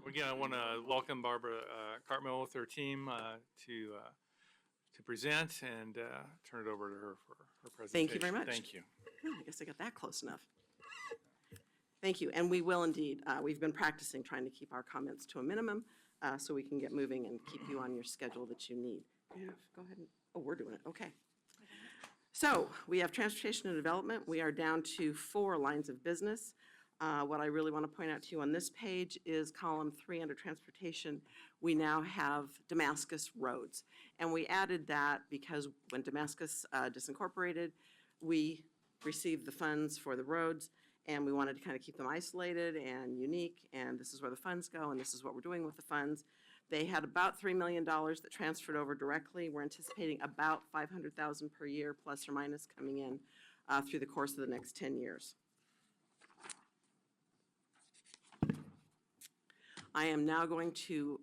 Again, I want to welcome Barbara Cartmill with her team to present and turn it over to her for her presentation. Thank you very much. Thank you. I guess I got that close enough. Thank you, and we will indeed. We've been practicing trying to keep our comments to a minimum so we can get moving and keep you on your schedule that you need. Go ahead and, oh, we're doing it, okay. So we have transportation and development. We are down to 4 lines of business. What I really want to point out to you on this page is column 3 under transportation. We now have Damascus roads. And we added that because when Damascus disincorporated, we received the funds for the roads, and we wanted to kind of keep them isolated and unique, and this is where the funds go, and this is what we're doing with the funds. They had about $3 million that transferred over directly. We're anticipating about $500,000 per year, plus or minus, coming in through the course of the next 10 years. I am now going to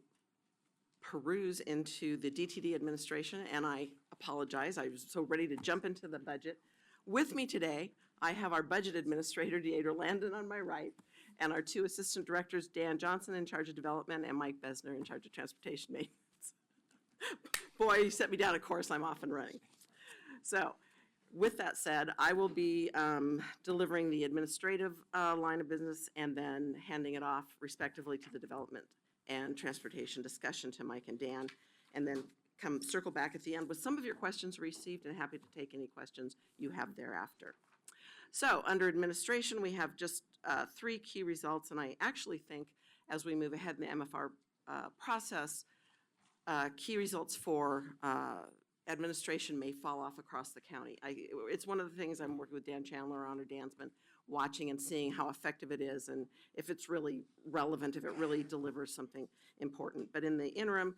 peruse into the DTD administration, and I apologize. I was so ready to jump into the budget. With me today, I have our budget administrator, Deidre Landon, on my right, and our 2 assistant directors, Dan Johnson in charge of development and Mike Besner in charge of transportation maintenance. Boy, you set me down a course, I'm off and running. So with that said, I will be delivering the administrative line of business and then handing it off respectively to the development and transportation discussion to Mike and Dan, and then circle back at the end with some of your questions received, and happy to take any questions you have thereafter. So under administration, we have just 3 key results, and I actually think as we move ahead in the MFR process, key results for administration may fall off across the county. It's one of the things I'm working with Dan Chandler on, or Dan's been watching and seeing how effective it is, and if it's really relevant, if it really delivers something important. But in the interim,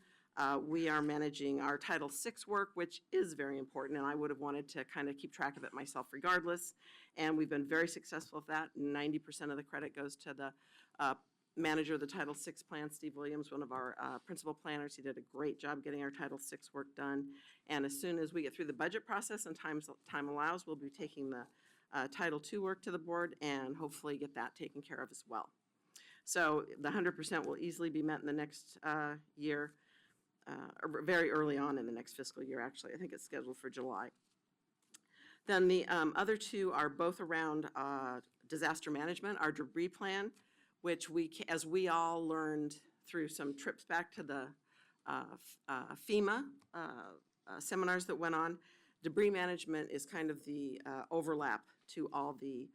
we are managing our Title VI work, which is very important, and I would have wanted to kind of keep track of it myself regardless. And we've been very successful with that. 90% of the credit goes to the manager of the Title VI plan, Steve Williams, one of our principal planners. He did a great job getting our Title VI work done. And as soon as we get through the budget process and time allows, we'll be taking the Title II work to the board and hopefully get that taken care of as well. So the 100% will easily be met in the next year. Or very early on in the next fiscal year, actually. I think it's scheduled for July. Then the other 2 are both around disaster management, our debris plan, which as we all learned through some trips back to the FEMA seminars that went on, debris management is kind of the overlap to all the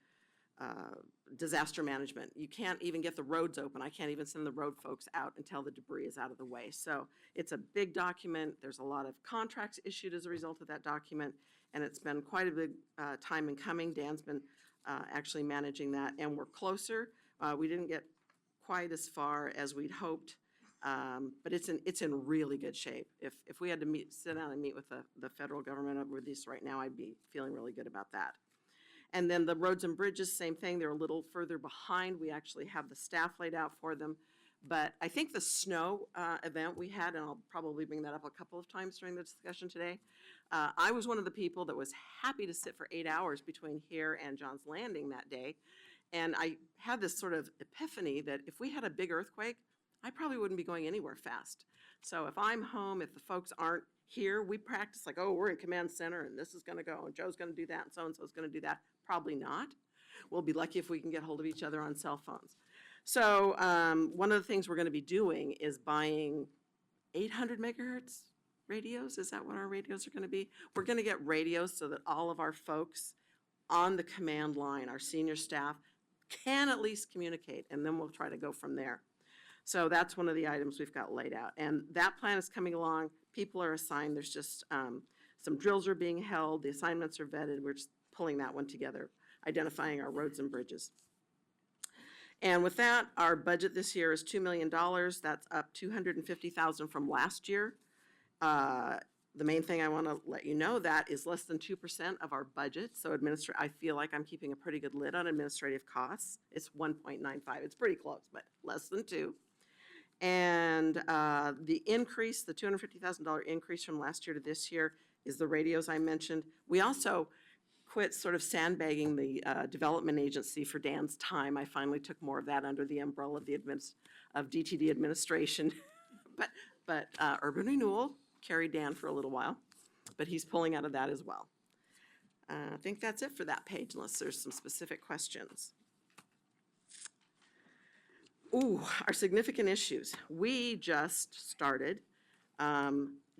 disaster management. You can't even get the roads open. I can't even send the road folks out until the debris is out of the way. So it's a big document. There's a lot of contracts issued as a result of that document, and it's been quite a big time in coming. Dan's been actually managing that, and we're closer. We didn't get quite as far as we'd hoped, but it's in really good shape. If we had to sit down and meet with the federal government over this right now, I'd be feeling really good about that. And then the roads and bridges, same thing. They're a little further behind. We actually have the staff laid out for them. But I think the snow event we had, and I'll probably bring that up a couple of times during the discussion today, I was one of the people that was happy to sit for 8 hours between here and John's Landing that day. And I had this sort of epiphany that if we had a big earthquake, I probably wouldn't be going anywhere fast. So if I'm home, if the folks aren't here, we practice like, oh, we're in command center and this is going to go and Joe's going to do that and so-and-so's going to do that. Probably not. We'll be lucky if we can get hold of each other on cell phones. So one of the things we're going to be doing is buying 800 megahertz radios. Is that what our radios are going to be? We're going to get radios so that all of our folks on the command line, our senior staff, can at least communicate, and then we'll try to go from there. So that's one of the items we've got laid out. And that plan is coming along. People are assigned. There's just some drills are being held. The assignments are vetted. We're just pulling that one together, identifying our roads and bridges. And with that, our budget this year is $2 million. That's up $250,000 from last year. The main thing I want to let you know that is less than 2% of our budget. So I feel like I'm keeping a pretty good lid on administrative costs. It's 1.95. It's pretty close, but less than 2. And the increase, the $250,000 increase from last year to this year, is the radios I mentioned. We also quit sort of sandbagging the development agency for Dan's time. I finally took more of that under the umbrella of of DTD administration. but urban renewal carried Dan for a little while, but he's pulling out of that as well. I think that's it for that page, unless there's some specific questions. Ooh, our significant issues. We just started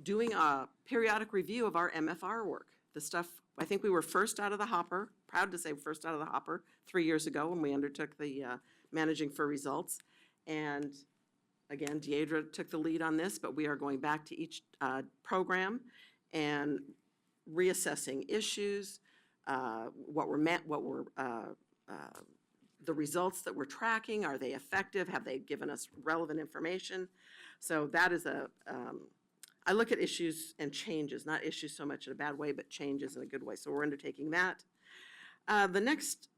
doing a periodic review of our MFR work. The stuff, I think we were first out of the hopper, proud to say first out of the hopper, 3 years ago when we undertook the Managing for Results. And again, Deidre took the lead on this, but we are going back to each program and reassessing issues, the results that we're tracking. Are they effective? Have they given us relevant information? So that is I look at issues and changes, not issues so much in a bad way, but changes in a good way. So we're undertaking that. The next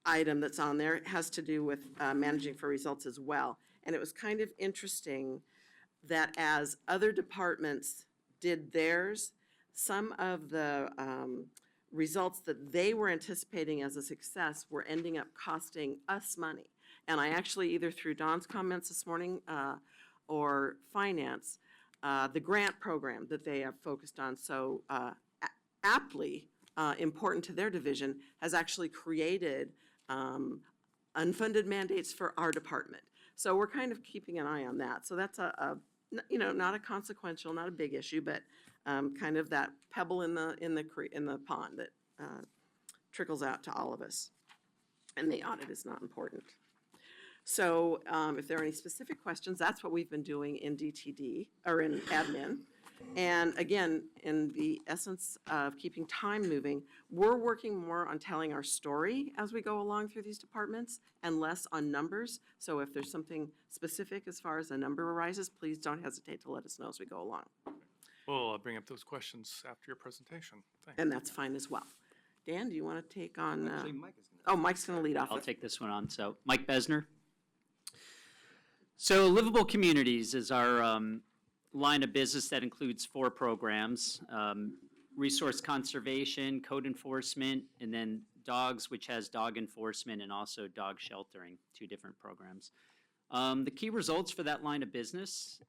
item that's on there has to do with Managing for Results as well. And it was kind of interesting that as other departments did theirs, some of the results that they were anticipating as a success were ending up costing us money. And I actually, either through Dawn's comments this morning or finance, the grant program that they have focused on so aptly important to their division has actually created unfunded mandates for our department. So we're kind of keeping an eye on that. So that's not a consequential, not a big issue, but kind of that pebble in the pond that trickles out to all of us. And the audit is not important. So if there are any specific questions, that's what we've been doing in DTD, or in admin. And again, in the essence of keeping time moving, we're working more on telling our story as we go along through these departments and less on numbers. So if there's something specific as far as a number arises, please don't hesitate to let us know as we go along. Well, I'll bring up those questions after your presentation. Thanks. And that's fine as well. Dan, do you want to take on? Actually, Mike is gonna. Oh, Mike's going to lead off. I'll take this one on. So, Mike Besner. So, Livable Communities is our line of business that includes 4 programs: resource conservation, code enforcement, and then dogs, which has dog enforcement and also dog sheltering, 2 different programs. The key results for that line of business: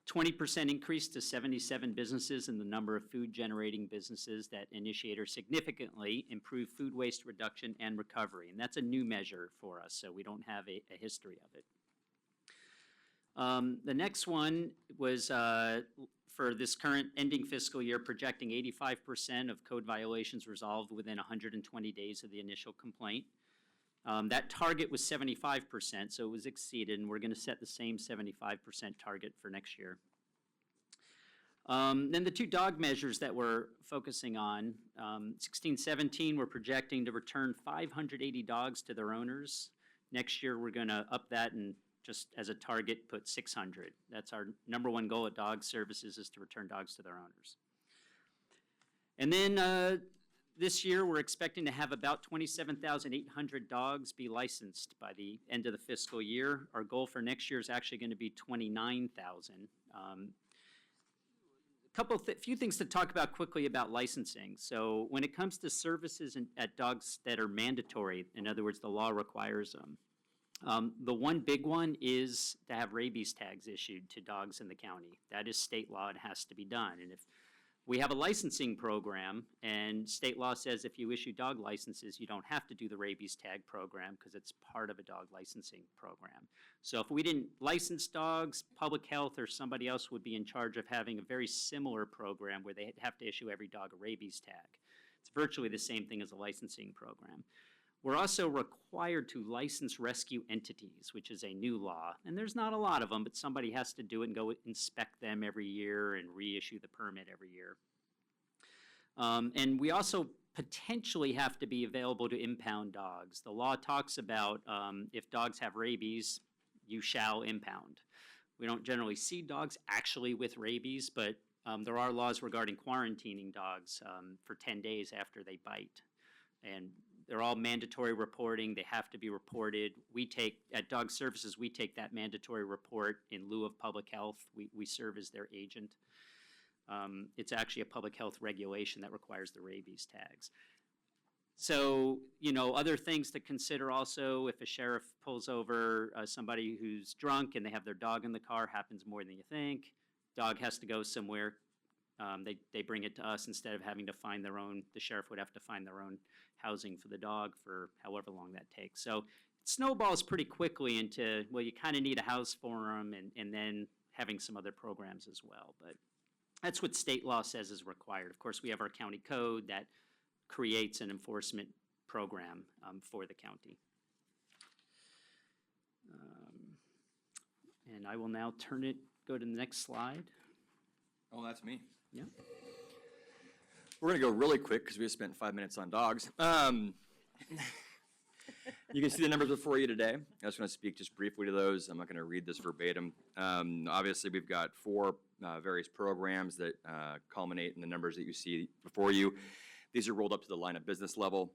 20% increase to 77 businesses in the number of food-generating businesses that initiate or significantly improve food waste reduction and recovery. And that's a new measure for us, so we don't have a history of it. The next one was for this current ending fiscal year, projecting 85% of code violations resolved within 120 days of the initial complaint. That target was 75%, so it was exceeded, and we're going to set the same 75% target for next year. Then the 2 dog measures that we're focusing on, 16-17, we're projecting to return 580 dogs to their owners. Next year, we're going to up that and just as a target, put 600. That's our number 1 goal at Dog Services, is to return dogs to their owners. And then this year, we're expecting to have about 27,800 dogs be licensed by the end of the fiscal year. Our goal for next year is actually going to be 29,000. Few things to talk about quickly about licensing. So when it comes to services at dogs that are mandatory, in other words, the law requires them, the one big one is to have rabies tags issued to dogs in the county. That is state law and has to be done. And if we have a licensing program, and state law says if you issue dog licenses, you don't have to do the rabies tag program because it's part of a dog licensing program. So if we didn't license dogs, public health or somebody else would be in charge of having a very similar program where they have to issue every dog a rabies tag. It's virtually the same thing as a licensing program. We're also required to license rescue entities, which is a new law. And there's not a lot of them, but somebody has to do it and go inspect them every year and reissue the permit every year. And we also potentially have to be available to impound dogs. The law talks about if dogs have rabies, you shall impound. We don't generally see dogs actually with rabies, but there are laws regarding quarantining dogs for 10 days after they bite. And they're all mandatory reporting. They have to be reported. At Dog Services, we take that mandatory report in lieu of public health. We serve as their agent. It's actually a public health regulation that requires the rabies tags. So, other things to consider also, if a sheriff pulls over somebody who's drunk and they have their dog in the car, happens more than you think. Dog has to go somewhere. They bring it to us instead of having to find their own, the sheriff would have to find their own housing for the dog for however long that takes. So it snowballs pretty quickly into, well, you kind of need a house for them and then having some other programs as well. But that's what state law says is required. Of course, we have our county code that creates an enforcement program for the county. And I will now go to the next slide. Oh, that's me. Yeah. We're going to go really quick because we just spent 5 minutes on dogs. You can see the numbers before you today. I just want to speak just briefly to those. I'm not going to read this verbatim. Obviously, we've got 4 various programs that culminate in the numbers that you see before you. These are rolled up to the line of business level.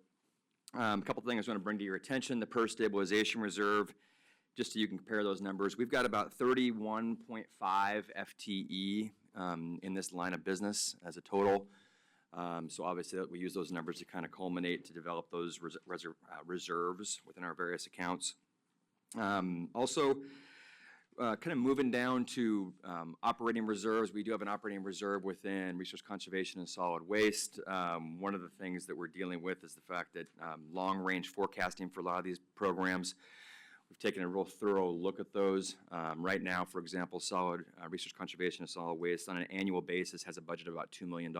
A couple things I want to bring to your attention. The PER stabilization reserve, just so you can compare those numbers. We've got about 31.5 FTE in this line of business as a total. So obviously we use those numbers to kind of culminate to develop those reserves within our various accounts. Also, kind of moving down to operating reserves, we do have an operating reserve within resource conservation and solid waste. One of the things that we're dealing with is the fact that long-range forecasting for a lot of these programs, we've taken a real thorough look at those. Right now, for example, solid resource conservation and solid waste on an annual basis has a budget of about $2 million,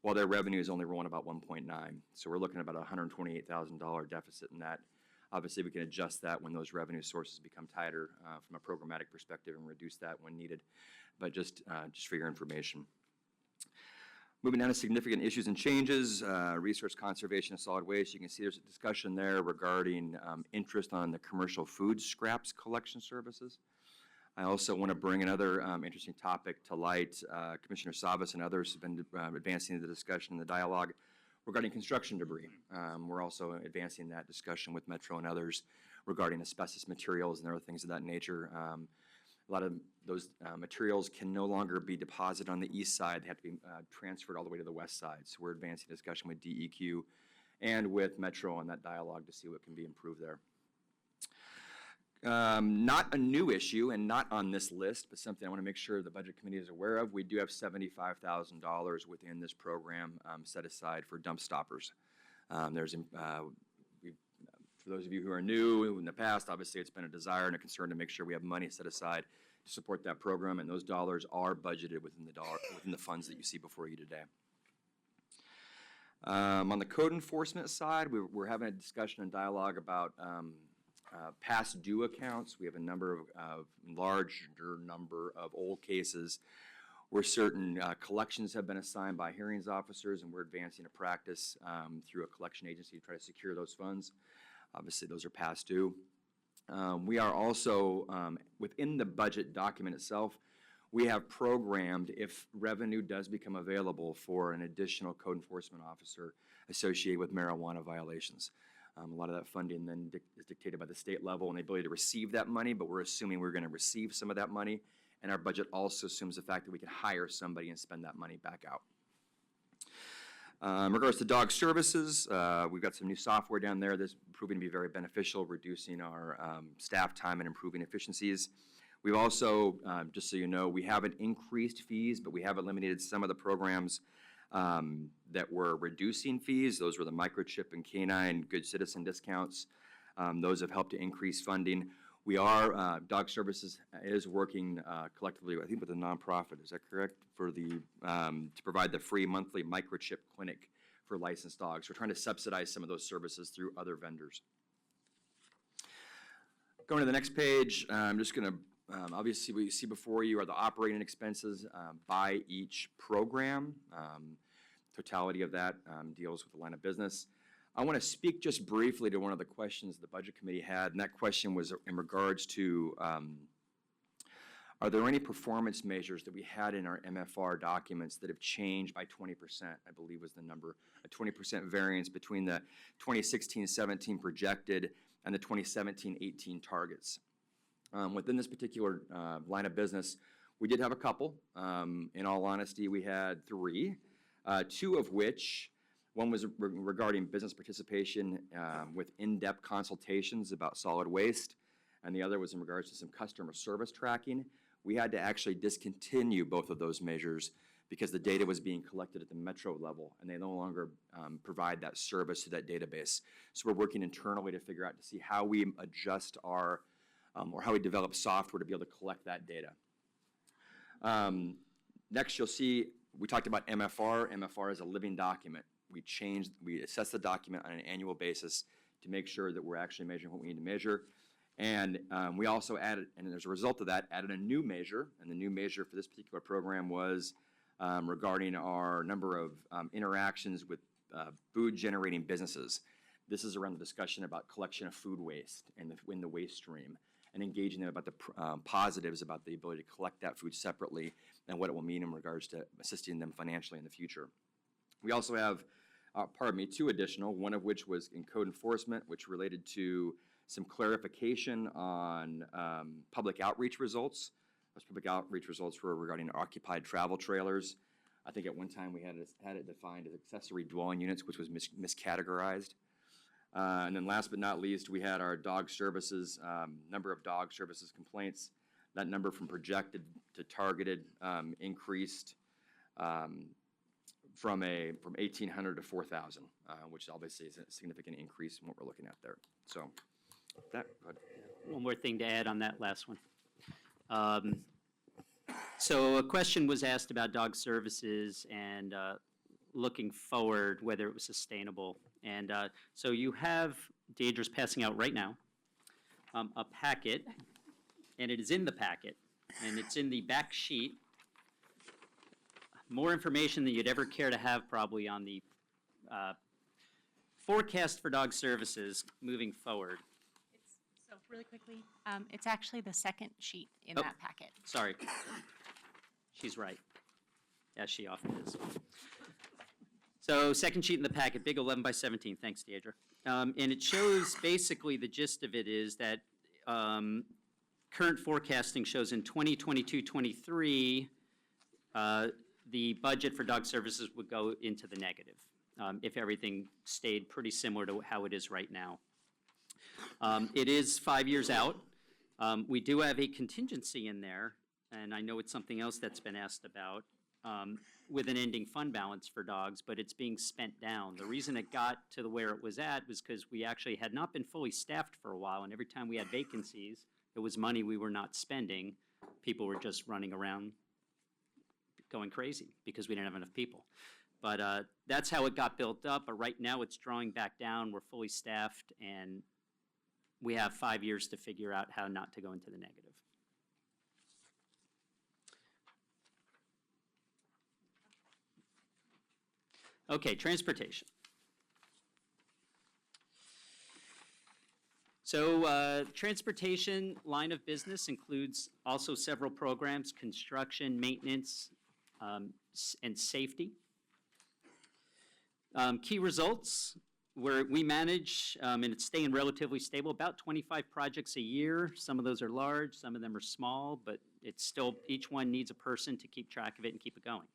while their revenue is only rolling about 1.9. So we're looking at about a $128,000 deficit in that. Obviously, we can adjust that when those revenue sources become tighter from a programmatic perspective and reduce that when needed, but just for your information. Moving down to significant issues and changes, resource conservation and solid waste. You can see there's a discussion there regarding interest on the commercial food scraps collection services. I also want to bring another interesting topic to light. Commissioner Savas and others have been advancing the discussion and the dialogue regarding construction debris. We're also advancing that discussion with Metro and others regarding asbestos materials and other things of that nature. A lot of those materials can no longer be deposited on the east side. They have to be transferred all the way to the west side. So we're advancing discussion with DEQ and with Metro on that dialogue to see what can be improved there. Not a new issue and not on this list, but something I want to make sure the Budget Committee is aware of. We do have $75,000 within this program set aside for dump stoppers. For those of you who are new in the past, obviously it's been a desire and a concern to make sure we have money set aside to support that program, and those dollars are budgeted within the funds that you see before you today. On the code enforcement side, we're having a discussion and dialogue about past due accounts. We have a larger number of old cases where certain collections have been assigned by hearings officers, and we're advancing a practice through a collection agency to try to secure those funds. Obviously, those are past due. We are also, within the budget document itself, we have programmed if revenue does become available for an additional code enforcement officer associated with marijuana violations. A lot of that funding then is dictated by the state level and the ability to receive that money, but we're assuming we're going to receive some of that money, and our budget also assumes the fact that we can hire somebody and spend that money back out. In regards to dog services, we've got some new software down there that's proving to be very beneficial, reducing our staff time and improving efficiencies. We've also, just so you know, we haven't increased fees, but we have eliminated some of the programs that were reducing fees. Those were the microchip and canine good citizen discounts. Those have helped to increase funding. We are, Dog Services is working collectively, I think with a nonprofit, is that correct? For the, to provide the free monthly microchip clinic for licensed dogs. We're trying to subsidize some of those services through other vendors. Going to the next page, I'm just gonna, obviously what you see before you are the operating expenses by each program. Totality of that deals with the line of business. I want to speak just briefly to one of the questions the Budget Committee had, and that question was in regards to are there any performance measures that we had in our MFR documents that have changed by 20%, I believe was the number, a 20% variance between the 2016-17 projected and the 2017-18 targets. Within this particular line of business, We did have a couple. In all honesty, we had three, two of which, one was regarding business participation with in-depth consultations about solid waste, and the other was in regards to some customer service tracking. We had to actually discontinue both of those measures because the data was being collected at the metro level, and they no longer provide that service to that database. So we're working internally to figure out to see how we adjust our, or how we develop software to be able to collect that data. Next, you'll see, we talked about MFR. MFR is a living document. We assess the document on an annual basis to make sure that we're actually measuring what we need to measure. And we also added, and as a result of that, added a new measure, and the new measure for this particular program was regarding our number of interactions with food-generating businesses. This is around the discussion about collection of food waste and in the waste stream, and engaging them about the positives about the ability to collect that food separately and what it will mean in regards to assisting them financially in the future. We also have, two additional, one of which was in code enforcement, which related to some clarification on public outreach results. Those public outreach results were regarding occupied travel trailers. I think at one time we had it defined as accessory dwelling units, which was miscategorized. And then last but not least, we had our dog services, number of dog services complaints. That number from projected to targeted increased from 1,800 to 4,000, which obviously is a significant increase in what we're looking at there. So that, go ahead. One more thing to add on that last one. So a question was asked about dog services and looking forward, whether it was sustainable. And so you have, Deidre's passing out right now, a packet, and it is in the packet, and it's in the back sheet. More information than you'd ever care to have probably on the forecast for dog services moving forward. So really quickly, it's actually the second sheet in Oh. that packet. Sorry. She's right, as she often is. So second sheet in the packet, big 11 by 17, thanks, Deidre. And it shows, basically, the gist of it is that current forecasting shows in 2022-23, the budget for dog services would go into the negative if everything stayed pretty similar to how it is right now. It is 5 years out. We do have a contingency in there, and I know it's something else that's been asked about, with an ending fund balance for dogs, but it's being spent down. The reason it got to where it was at was because we actually had not been fully staffed for a while, and every time we had vacancies, it was money we were not spending. People were just running around going crazy because we didn't have enough people. But that's how it got built up, but right now it's drawing back down. We're fully staffed, and we have 5 years to figure out how not to go into the negative. Okay, transportation. So transportation line of business includes also several programs: construction, maintenance, and safety. Key results, where we manage, and it's staying relatively stable, about 25 projects a year. Some of those are large, some of them are small, but it's still, each one needs a person to keep track of it and keep it going.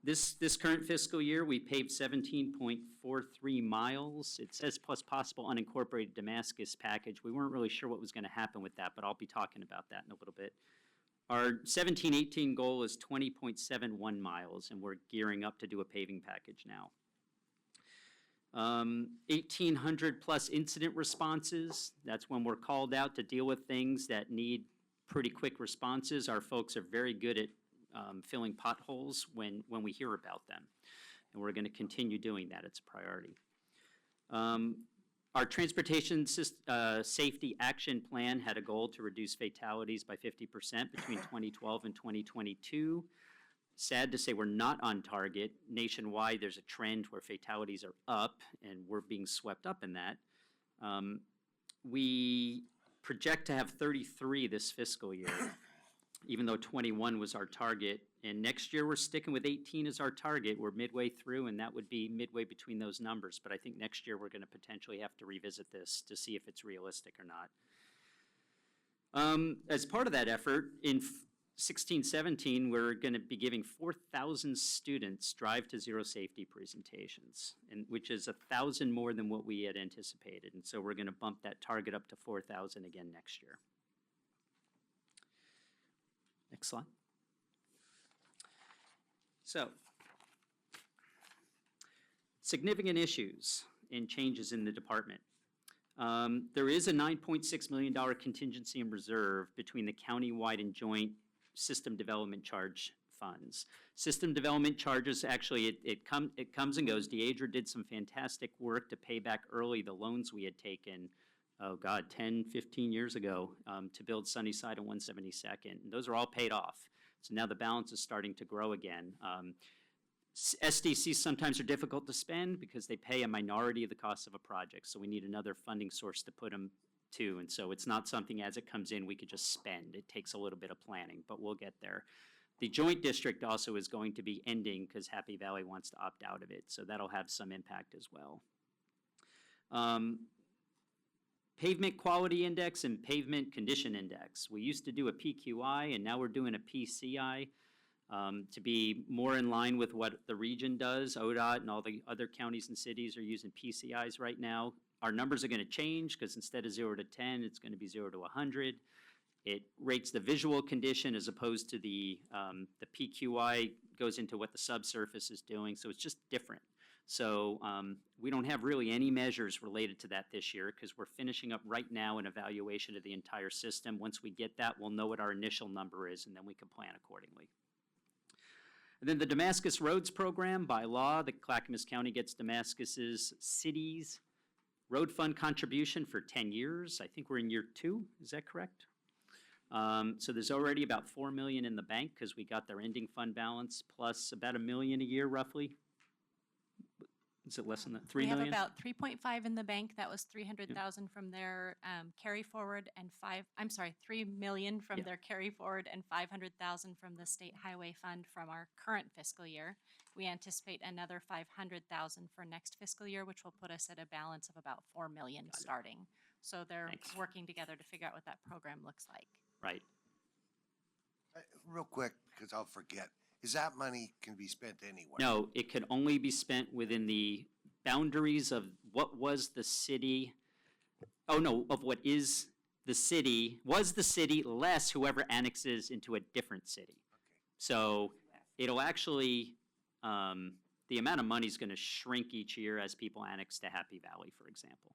This current fiscal year, we paved 17.43 miles. It says plus possible unincorporated Damascus package. We weren't really sure what was going to happen with that, but I'll be talking about that in a little bit. Our 17-18 goal is 20.71 miles, and we're gearing up to do a paving package now. 1,800 plus incident responses. That's when we're called out to deal with things that need pretty quick responses. Our folks are very good at filling potholes when we hear about them, and we're going to continue doing that. It's a priority. Our transportation safety action plan had a goal to reduce fatalities by 50% between 2012 and 2022. Sad to say we're not on target. Nationwide, there's a trend where fatalities are up, and we're being swept up in that. We project to have 33 this fiscal year, even though 21 was our target. And next year, we're sticking with 18 as our target. We're midway through, and that would be midway between those numbers. But I think next year, we're going to potentially have to revisit this to see if it's realistic or not. As part of that effort, in 16-17, we're going to be giving 4,000 students Drive to Zero safety presentations, which is 1,000 more than what we had anticipated. And so we're going to bump that target up to 4,000 again next year. Next slide. So, significant issues and changes in the department. There is a $9.6 million contingency in reserve between the county-wide and joint system development charge funds. System development charges, actually, it comes and goes. Deidre did some fantastic work to pay back early the loans we had taken, 10, 15 years ago, to build Sunnyside and 172nd. And those are all paid off. So now the balance is starting to grow again. SDCs sometimes are difficult to spend because they pay a minority of the cost of a project. So we need another funding source to put them to. And so it's not something as it comes in we could just spend. It takes a little bit of planning, but we'll get there. The joint district also is going to be ending because Happy Valley wants to opt out of it. So that'll have some impact as well. Pavement quality index and pavement condition index. We used to do a PQI and now we're doing a PCI. To be more in line with what the region does. ODOT and all the other counties and cities are using PCIs right now. Our numbers are going to change because instead of 0 to 10, it's going to be 0 to 100. It rates the visual condition as opposed to the PQI goes into what the subsurface is doing, so it's just different. So we don't have really any measures related to that this year because we're finishing up right now an evaluation of the entire system. Once we get that, we'll know what our initial number is and then we can plan accordingly. And then the Damascus Roads Program, by law, the Clackamas County gets Damascus's city's road fund contribution for 10 years. I think we're in year 2, is that correct? So there's already about $4 million in the bank because we got their ending fund balance plus about $1 million a year roughly. Is it less than that? 3 million? We have about 3.5 in the bank. That was 300,000 from their carry forward and 3 million from Yeah. their carry forward and 500,000 from the state highway fund from our current fiscal year. We anticipate another 500,000 for next fiscal year, which will put us at a balance of about 4 million starting. So they're Thanks. working together to figure out what that program looks like. Right. Real quick, because I'll forget, is that money can be spent anywhere? No, it could only be spent within the boundaries of what was the city, of what is the city, was the city less whoever annexes into a different city. So it'll actually, the amount of money is going to shrink each year as people annex to Happy Valley, for example.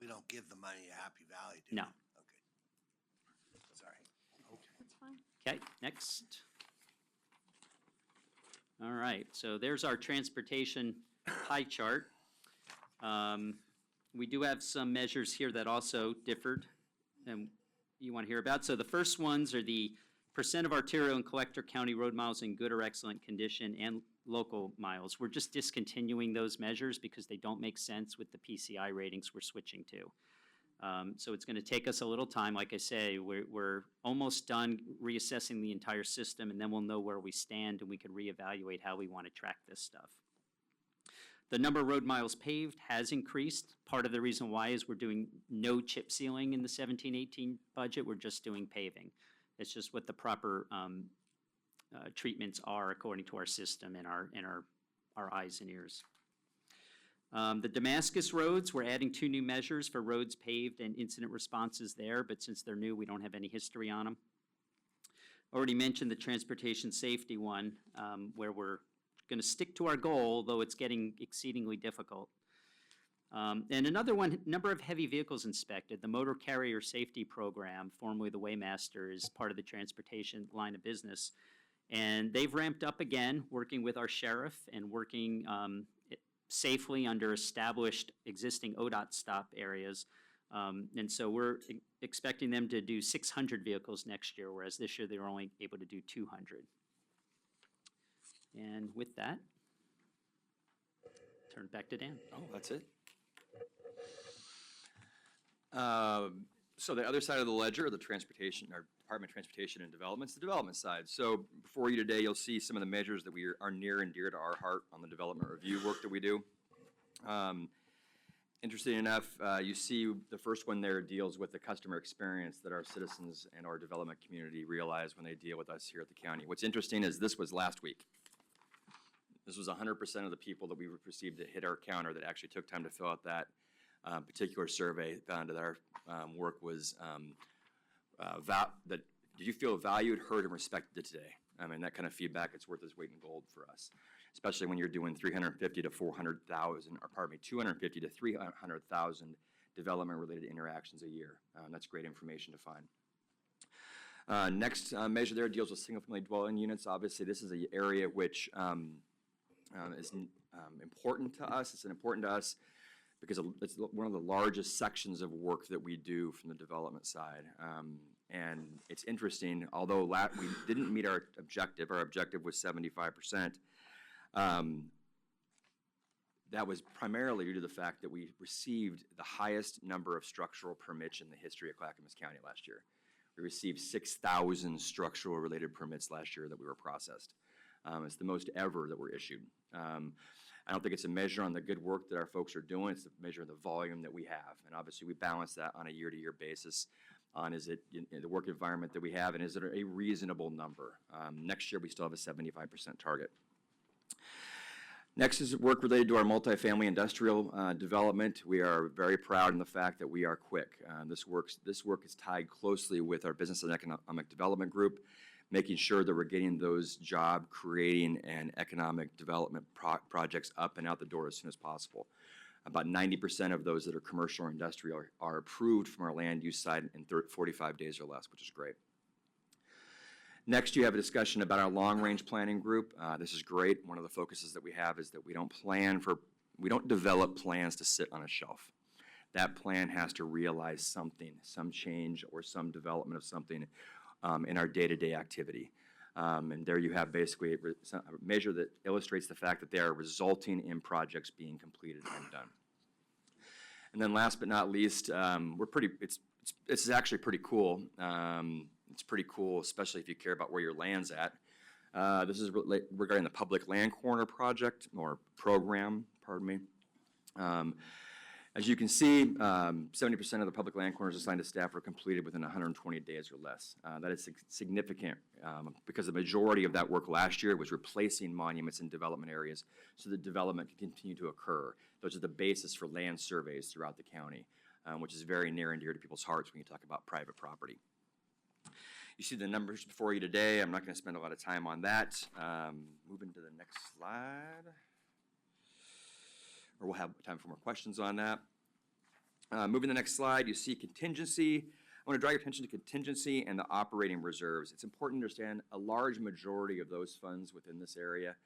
We don't give the money to Happy Valley, do we? No. Okay. Sorry. Okay. That's fine. Okay, next. All right, so there's our transportation pie chart. We do have some measures here that also differed and you want to hear about. So the first ones are the percent of arterial and collector county road miles in good or excellent condition and local miles. We're just discontinuing those measures because they don't make sense with the PCI ratings we're switching to. So it's going to take us a little time. Like I say, we're almost done reassessing the entire system, and then we'll know where we stand, and we can reevaluate how we want to track this stuff. The number of road miles paved has increased. Part of the reason why is we're doing no chip sealing in the 17-18 budget. We're just doing paving. It's just what the proper treatments are according to our system and our eyes and ears. The Damascus roads, we're adding 2 new measures for roads paved and incident responses there, but since they're new, we don't have any history on them. Already mentioned the transportation safety one, where we're going to stick to our goal, though it's getting exceedingly difficult. And another one, number of heavy vehicles inspected. The Motor Carrier Safety Program, formerly the Waymaster, is part of the transportation line of business. And they've ramped up again, working with our sheriff and working safely under established existing ODOT stop areas. And so we're expecting them to do 600 vehicles next year, whereas this year they were only able to do 200. And with that, turn it back to Dan. Oh, that's it? So the other side of the ledger, the transportation, our Department of Transportation and Development, is the development side. So before you today, you'll see some of the measures that are near and dear to our heart on the development review work that we do. Interesting enough, you see the first one there deals with the customer experience that our citizens and our development community realize when they deal with us here at the county. What's interesting is this was last week. This was 100% of the people that we received that hit our counter that actually took time to fill out that particular survey, found that our work was, that did you feel valued, heard, and respected today? I mean, that kind of feedback, it's worth its weight in gold for us, especially when you're doing 350 to 400,000, or pardon me, 250 to 300,000 development-related interactions a year. That's great information to find. Next measure there deals with single-family dwelling units. Obviously, this is an area which is important to us. It's important to us because it's one of the largest sections of work that we do from the development side. And it's interesting, although we didn't meet our objective was 75%. That was primarily due to the fact that we received the highest number of structural permits in the history of Clackamas County last year. We received 6,000 structural related permits last year that we were processed. It's the most ever that were issued. I don't think it's a measure on the good work that our folks are doing. It's a measure of the volume that we have. And obviously we balance that on a year-to-year basis on is it the work environment that we have and is it a reasonable number. Next year we still have a 75% target. Next is work related to our multifamily industrial development. We are very proud in the fact that we are quick. This work is tied closely with our business and economic development group, making sure that we're getting those job creating and economic development projects up and out the door as soon as possible. About 90% of those that are commercial or industrial are approved from our land use side in 45 days or less, which is great. Next, you have a discussion about our long-range planning group. This is great. One of the focuses that we have is that we don't develop plans to sit on a shelf. That plan has to realize something, some change or some development of something in our day-to-day activity. And there you have basically a measure that illustrates the fact that they are resulting in projects being completed and done. And then last but not least, it's actually pretty cool. It's pretty cool, especially if you care about where your land's at. This is regarding the Public Land Corner project, or program, pardon me. As you can see, 70% of the public land corners assigned to staff are completed within 120 days or less. That is significant because the majority of that work last year was replacing monuments in development areas so that development can continue to occur. Those are the basis for land surveys throughout the county, which is very near and dear to people's hearts when you talk about private property. You see the numbers before you today. I'm not going to spend a lot of time on that. Moving to the next slide. Or we'll have time for more questions on that. Moving to the next slide, you see contingency. I want to draw your attention to contingency and the operating reserves. It's important to understand a large majority of those funds within this area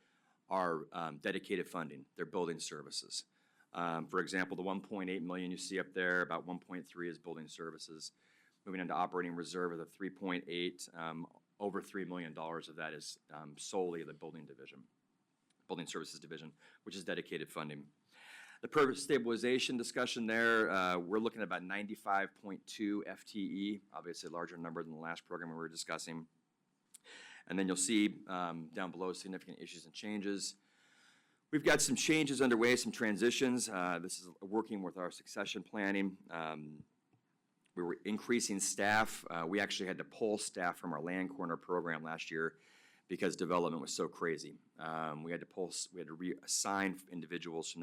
are dedicated funding. They're building services. For example, the $1.8 million you see up there, about 1.3 is building services. Moving into operating reserve of the 3.8, over $3 million of that is solely the building services division, which is dedicated funding. The permit stabilization discussion there, we're looking at about 95.2 FTE, obviously a larger number than the last program we were discussing. And then you'll see down below significant issues and changes. We've got some changes underway, some transitions. This is working with our succession planning. We were increasing staff. We actually had to pull staff from our land corner program last year because development was so crazy. We had to reassign individuals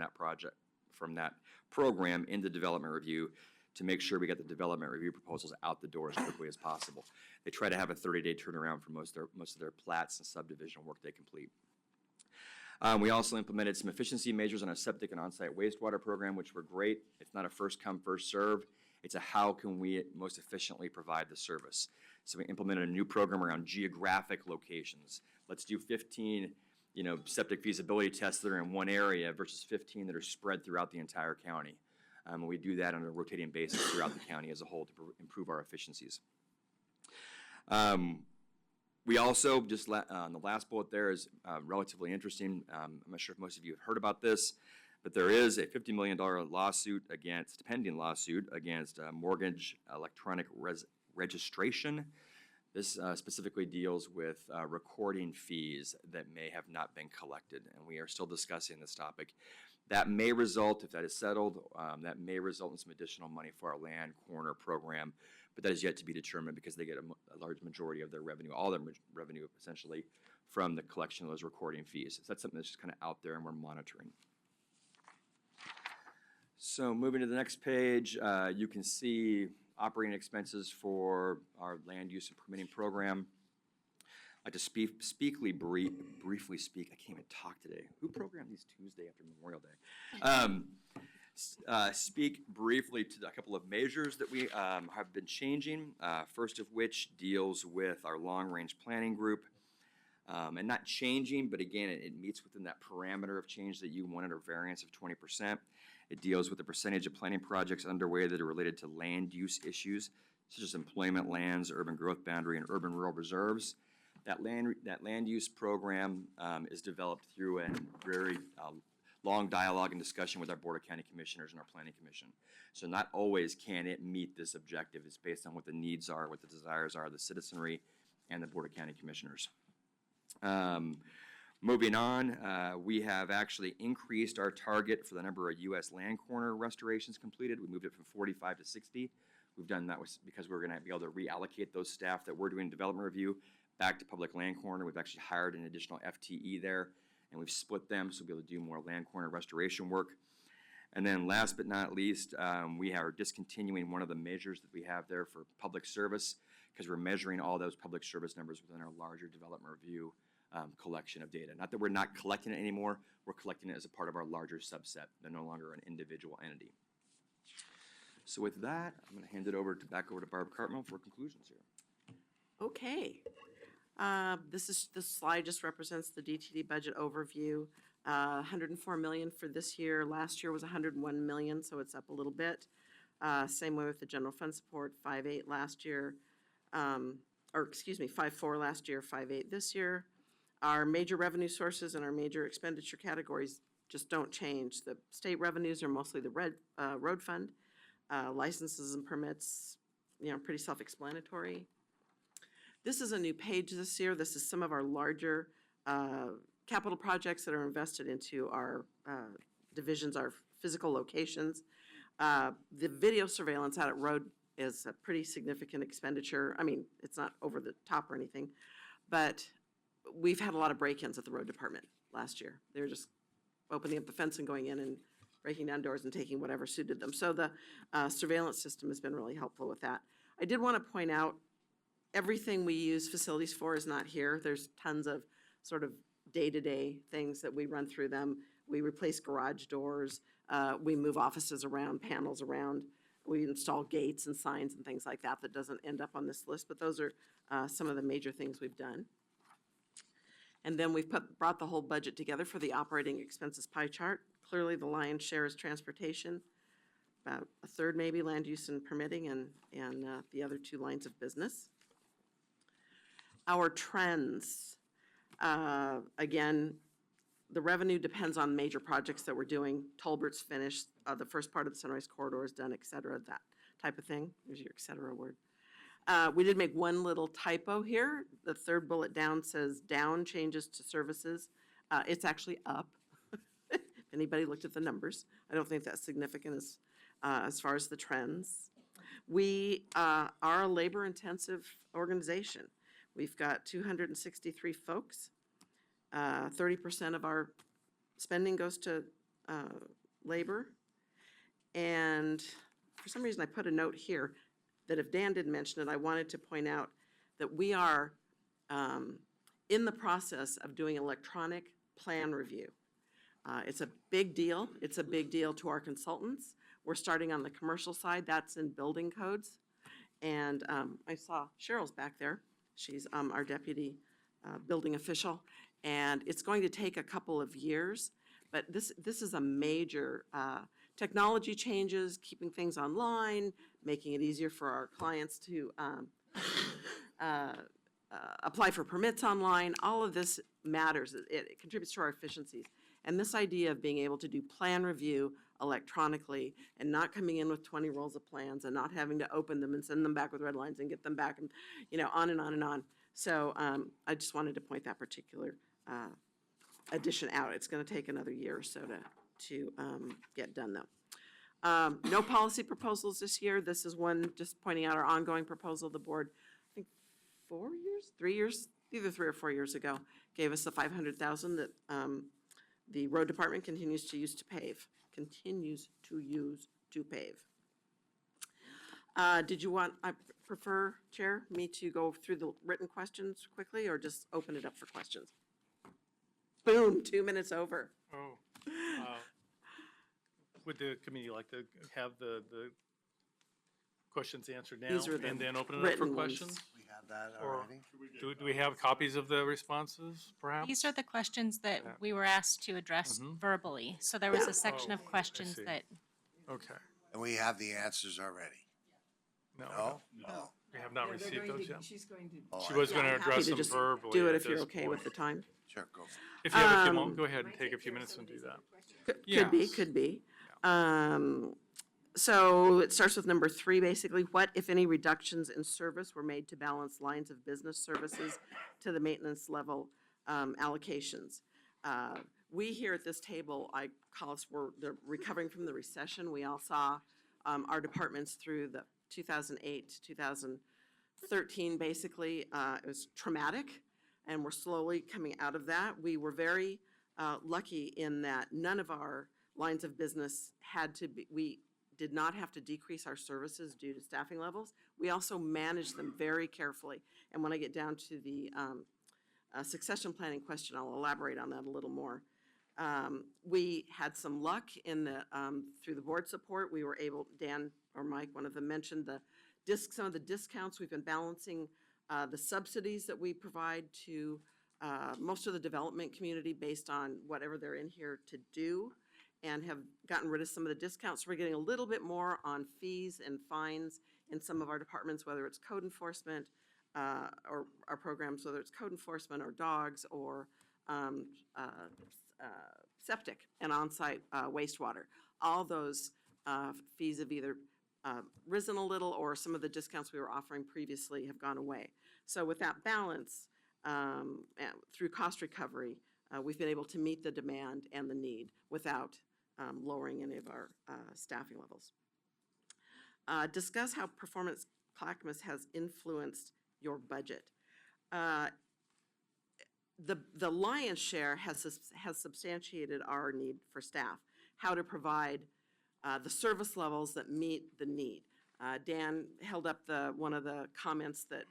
from that program into development review to make sure we got the development review proposals out the door as quickly as possible. They try to have a 30-day turnaround for most of their plats and subdivision work they complete. We also implemented some efficiency measures on our septic and on-site wastewater program, which were great. It's not a first come, first serve. It's a how can we most efficiently provide the service. So we implemented a new program around geographic locations. Let's do 15 septic feasibility tests that are in one area versus 15 that are spread throughout the entire county. And we do that on a rotating basis throughout the county as a whole to improve our efficiencies. We also, on the last bullet there is relatively interesting. I'm not sure if most of you have heard about this, but there is a $50 million pending lawsuit against mortgage electronic registration. This specifically deals with recording fees that may have not been collected, and we are still discussing this topic. That may result, if that is settled, that may result in some additional money for our land corner program, but that is yet to be determined because they get a large majority of their revenue, all their revenue essentially, from the collection of those recording fees. So that's something that's just kind of out there and we're monitoring. So moving to the next page, you can see operating expenses for our land use and permitting program. I'd like to briefly speak. I can't even talk today. Who programmed these Tuesday after Memorial Day? Speak briefly to a couple of measures that we have been changing. First of which deals with our long-range planning group. And not changing, but again, it meets within that parameter of change that you wanted, or variance of 20%. It deals with the percentage of planning projects underway that are related to land use issues, such as employment lands, urban growth boundary, and urban rural reserves. That land use program is developed through a very long dialogue and discussion with our Board of County Commissioners and our Planning Commission. So not always can it meet this objective. It's based on what the needs are, what the desires are of the citizenry and the Board of County Commissioners. Moving on, we have actually increased our target for the number of U.S. land corner restorations completed. We moved it from 45 to 60. We've done that because we're going to be able to reallocate those staff that we're doing development review back to public land corner. We've actually hired an additional FTE there, and we've split them so we'll be able to do more land corner restoration work. And then last but not least, we are discontinuing one of the measures that we have there for public service, because we're measuring all those public service numbers within our larger development review collection of data. Not that we're not collecting it anymore, we're collecting it as a part of our larger subset. They're no longer an individual entity. So with that, I'm going to hand it back over to Barb Cartmel for conclusions here. Okay. This slide just represents the DTD budget overview. 104 million for this year. Last year was 101 million, so it's up a little bit. Same way with the general fund support, 5.8 last year, 5.4 last year, 5.8 this year. Our major revenue sources and our major expenditure categories just don't change. The state revenues are mostly the road fund. Licenses and permits, pretty self-explanatory. This is a new page this year. This is some of our larger capital projects that are invested into our divisions, our physical locations. The video surveillance out at road is a pretty significant expenditure. I mean, it's not over the top or anything, but we've had a lot of break-ins at the road department last year. They were just opening up the fence and going in and breaking down doors and taking whatever suited them. So the surveillance system has been really helpful with that. I did want to point out, everything we use facilities for is not here. There's tons of sort of day-to-day things that we run through them. We replace garage doors. We move offices around, panels around. We install gates and signs and things like that that doesn't end up on this list, but those are some of the major things we've done. And then we've brought the whole budget together for the operating expenses pie chart. Clearly, the lion's share is transportation, about a third maybe land use and permitting, and the other two lines of business. Our trends, again, the revenue depends on major projects that we're doing. Tolbert's finished, the first part of the Sunrise Corridor is done, et cetera, that type of thing. There's your et cetera word. We did make one little typo here. The third bullet down says down changes to services. It's actually up. If anybody looked at the numbers, I don't think that's significant as far as the trends. We are a labor-intensive organization. We've got 263 folks. 30% of our spending goes to labor. And for some reason, I put a note here that if Dan didn't mention it, I wanted to point out that we are in the process of doing electronic plan review. It's a big deal. It's a big deal to our consultants. We're starting on the commercial side. That's in building codes. And I saw Cheryl's back there. She's our deputy building official. And it's going to take a couple of years, but this is a major technology changes, keeping things online, making it easier for our clients to apply for permits online. All of this matters. It contributes to our efficiencies. And this idea of being able to do plan review electronically and not coming in with 20 rolls of plans and not having to open them and send them back with red lines and get them back and, on and on and on. So I just wanted to point that particular addition out. It's going to take another year or so to get done, though. No policy proposals this year. This is one, just pointing out our ongoing proposal. The board, I think 3 years, either 3 or 4 years ago, gave us the 500,000 that the road department continues to use to pave. Did you want, I prefer, Chair, me to go through the written questions quickly, or just open it up for questions? Boom, 2 minutes over. Oh. Would the committee like to have the questions answered now These are the and then open it up for written ones. questions? We have that Or already? do we have copies of the responses, perhaps? These are the questions that Yeah. we were asked to address verbally. So there was a section Oh, of questions see. that Okay. And we have the answers already? No, No? we have not received those yet. She's going to. Oh, She I- was going to I'm happy address to them just verbally. do it at if you're this okay with the point. time. Sure, go for it. If you have a few Um, moments, go ahead and take a few minutes and do that. Could be, Yes. could be. So it starts with number 3, basically. What, if any, reductions in service were made to balance lines of business services to the maintenance level allocations? We here at this table, I call us, we're recovering from the recession. We all saw our departments through the 2008 to 2013, basically. It was traumatic, and we're slowly coming out of that. We were very lucky in that none of our lines of business had to be, we did not have to decrease our services due to staffing levels. We also managed them very carefully. And when I get down to the succession planning question, I'll elaborate on that a little more. We had some luck in the, through the board support, we were able, Dan or Mike, one of them mentioned some of the discounts. We've been balancing the subsidies that we provide to most of the development community based on whatever they're in here to do, and have gotten rid of some of the discounts. We're getting a little bit more on fees and fines in some of our departments, whether it's code enforcement, or our programs, whether it's code enforcement or dogs or septic and on-site wastewater. All those fees have either risen a little, or some of the discounts we were offering previously have gone away. So with that balance, through cost recovery, we've been able to meet the demand and the need without lowering any of our staffing levels. Discuss how performance Clackamas has influenced your budget. The lion's share has substantiated our need for staff, how to provide the service levels that meet the need. Dan held up one of the comments that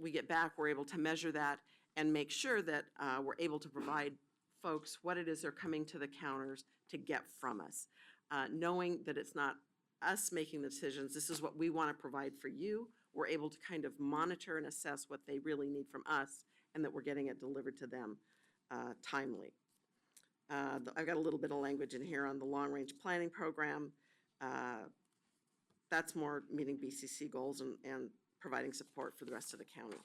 we get back, we're able to measure that and make sure that we're able to provide folks what it is they're coming to the counters to get from us. Knowing that it's not us making the decisions, this is what we want to provide for you. We're able to kind of monitor and assess what they really need from us, and that we're getting it delivered to them timely. I've got a little bit of language in here on the long-range planning program. That's more meeting BCC goals and providing support for the rest of the county.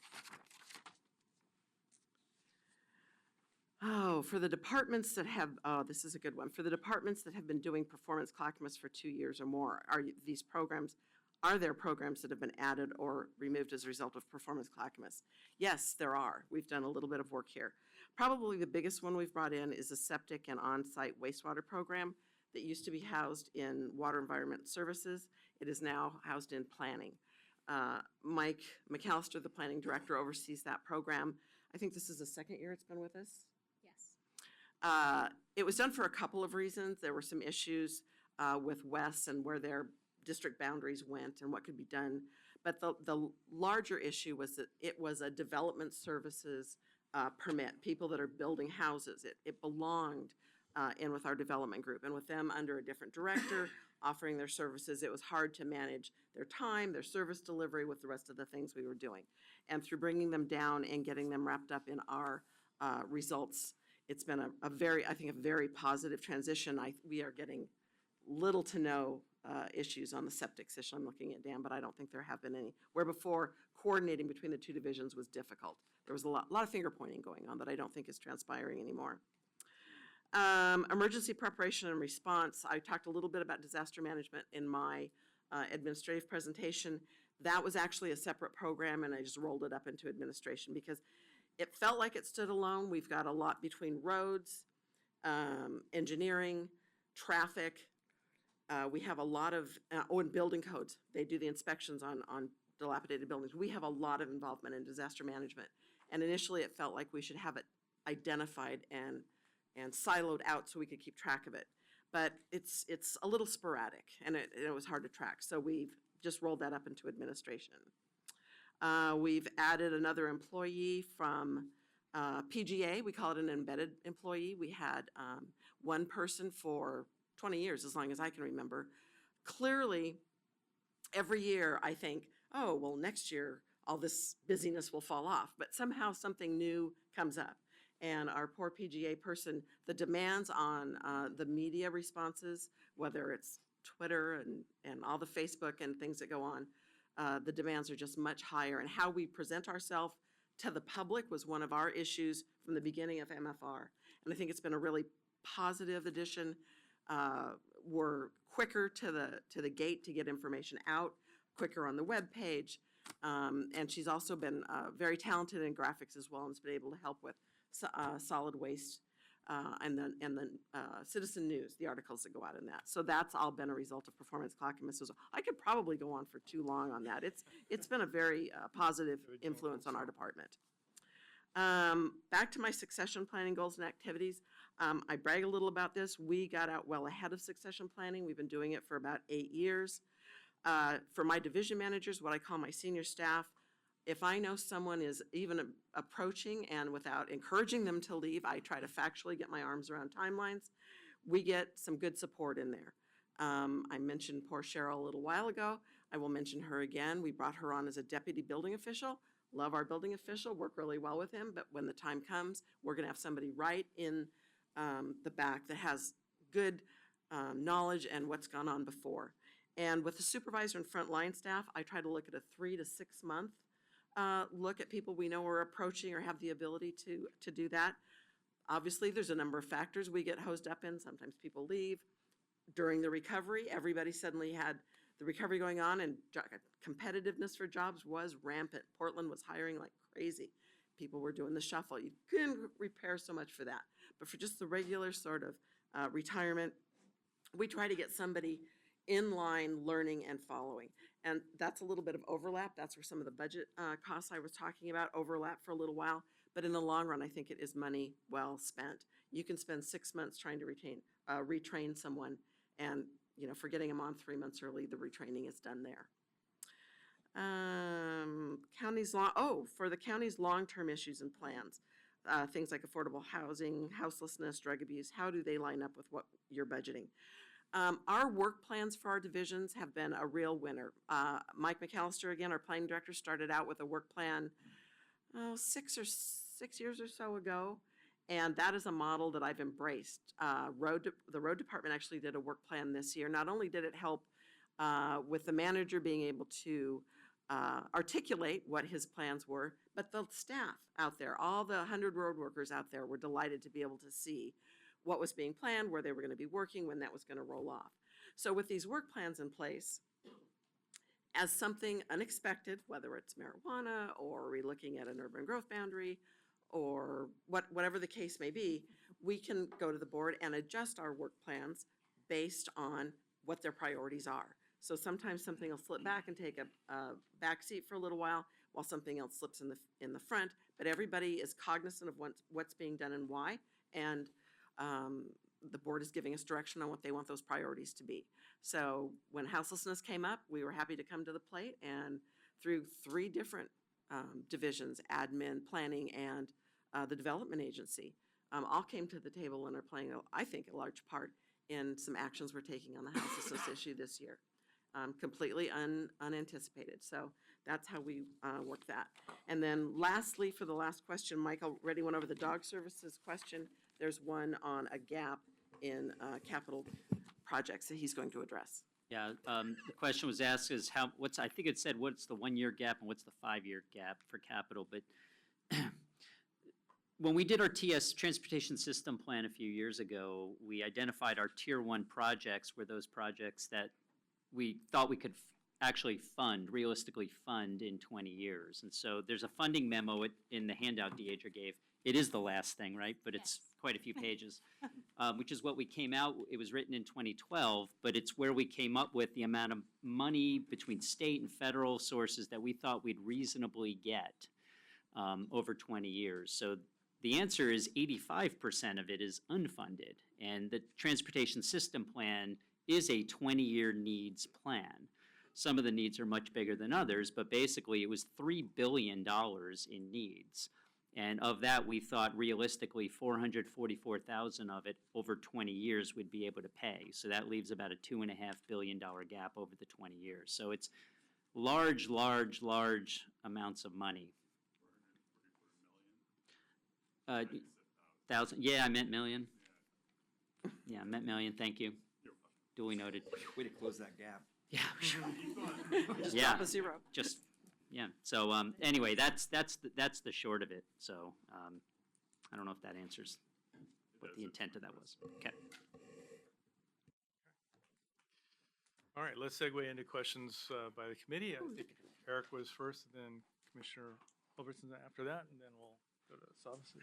Oh, for the departments that have, this is a good one. For the departments that have been doing Performance Clackamas for 2 years or more, are there programs that have been added or removed as a result of Performance Clackamas? Yes, there are. We've done a little bit of work here. Probably the biggest one we've brought in is a septic and on-site wastewater program that used to be housed in Water Environment Services. It is now housed in planning. Mike McAllister, the planning director, oversees that program. I think this is the second year it's been with us. yes. It was done for a couple of reasons. There were some issues with Wes and where their district boundaries went and what could be done. But the larger issue was that it was a development services permit, people that are building houses. It belonged in with our development group, and with them under a different director offering their services, it was hard to manage their time, their service delivery with the rest of the things we were doing. And through bringing them down and getting them wrapped up in our results, it's been a very positive transition. We are getting little to no issues on the septic system. I'm looking at Dan, but I don't think there have been any. Where before, coordinating between the two divisions was difficult. There was a lot of finger pointing going on that I don't think is transpiring anymore. Emergency preparation and response. I talked a little bit about disaster management in my administrative presentation. That was actually a separate program, and I just rolled it up into administration because it felt like it stood alone. We've got a lot between roads, engineering, traffic. We have a lot of, and building codes. They do the inspections on dilapidated buildings. We have a lot of involvement in disaster management. And initially, it felt like we should have it identified and siloed out so we could keep track of it. But it's a little sporadic, and it was hard to track. So we've just rolled that up into administration. We've added another employee from PGA. We call it an embedded employee. We had one person for 20 years, as long as I can remember. Clearly, every year I think, oh, well, next year all this busyness will fall off. But somehow something new comes up. And our poor PGA person, the demands on the media responses, whether it's Twitter and all the Facebook and things that go on, the demands are just much higher. And how we present ourselves to the public was one of our issues from the beginning of MFR. And I think it's been a really positive addition. We're quicker to the gate to get information out, quicker on the web page. And she's also been very talented in graphics as well, and has been able to help with solid waste and the Citizen News, the articles that go out in that. So that's all been a result of Performance Clackamas. So I could probably go on for too long on that. It's been a very positive influence on our department. Back to my succession planning goals and activities. I brag a little about this. We got out well ahead of succession planning. We've been doing it for about 8 years. For my division managers, what I call my senior staff, if I know someone is even approaching and without encouraging them to leave, I try to factually get my arms around timelines. We get some good support in there. I mentioned poor Cheryl a little while ago. I will mention her again. We brought her on as a deputy building official. Love our building official, work really well with him, but when the time comes, we're gonna have somebody right in the back that has good knowledge and what's gone on before. And with the supervisor and frontline staff, I try to look at a 3 to 6 month look at people we know are approaching or have the ability to do that. Obviously, there's a number of factors we get hosed up in. Sometimes people leave. During the recovery, everybody suddenly had the recovery going on, and competitiveness for jobs was rampant. Portland was hiring like crazy. People were doing the shuffle. You couldn't repair so much for that. But for just the regular sort of retirement, we try to get somebody in line, learning and following. And that's a little bit of overlap. That's where some of the budget costs I was talking about overlap for a little while. But in the long run, I think it is money well spent. You can spend 6 months trying to retrain someone, and for getting them on 3 months early, the retraining is done there. For the county's long-term issues and plans, things like affordable housing, houselessness, drug abuse, how do they line up with what you're budgeting? Our work plans for our divisions have been a real winner. Mike McAllister, again, our planning director, started out with a work plan 6 years or so ago, and that is a model that I've embraced. The road department actually did a work plan this year. Not only did it help with the manager being able to articulate what his plans were, but the staff out there, all the 100 road workers out there, were delighted to be able to see what was being planned, where they were going to be working, when that was going to roll off. So with these work plans in place, as something unexpected, whether it's marijuana or we're looking at an urban growth boundary or whatever the case may be, we can go to the board and adjust our work plans based on what their priorities are. So sometimes something will slip back and take a back seat for a little while something else slips in the front, but everybody is cognizant of what's being done and why, and the board is giving us direction on what they want those priorities to be. So when houselessness came up, we were happy to come to the plate, and through 3 different divisions, admin, planning, and the development agency, all came to the table and are playing, I think, a large part in some actions we're taking on the houselessness issue this year. Completely unanticipated. So that's how we work that. And then lastly, for the last question, Mike already went over the dog services question. There's one on a gap in capital projects that he's going to address. Yeah, the question was asked is I think it said what's the 1-year gap and what's the 5-year gap for capital, but when we did our transportation system plan a few years ago, we identified our tier 1 projects were those projects that we thought we could actually realistically fund in 20 years. And so there's a funding memo in the handout Deidre gave. It is the last thing, right? But it's quite a few pages, which is what we came out, it was written in 2012, but it's where we came up with the amount of money between state and federal sources that we thought we'd reasonably get over 20 years. So the answer is 85% of it is unfunded, and the Transportation System Plan is a 20-year needs plan. Some of the needs are much bigger than others, but basically it was $3 billion in needs. And of that, we thought realistically 444,000 of it over 20 years would be able to pay. So that leaves about a $2.5 billion gap over the 20 years. So it's large amounts of money. Thousand, yeah, I meant million. Yeah, I meant million, thank you. Duly noted. Way to close that gap. Yeah, Just yeah, drop a zero. just, yeah. So, anyway, that's the short of it. So, I don't know if that answers what the intent of that was. Okay. All right, let's segue into questions by the committee. I think Eric was first, and then Commissioner Culbertson after that, and then we'll go to Savas.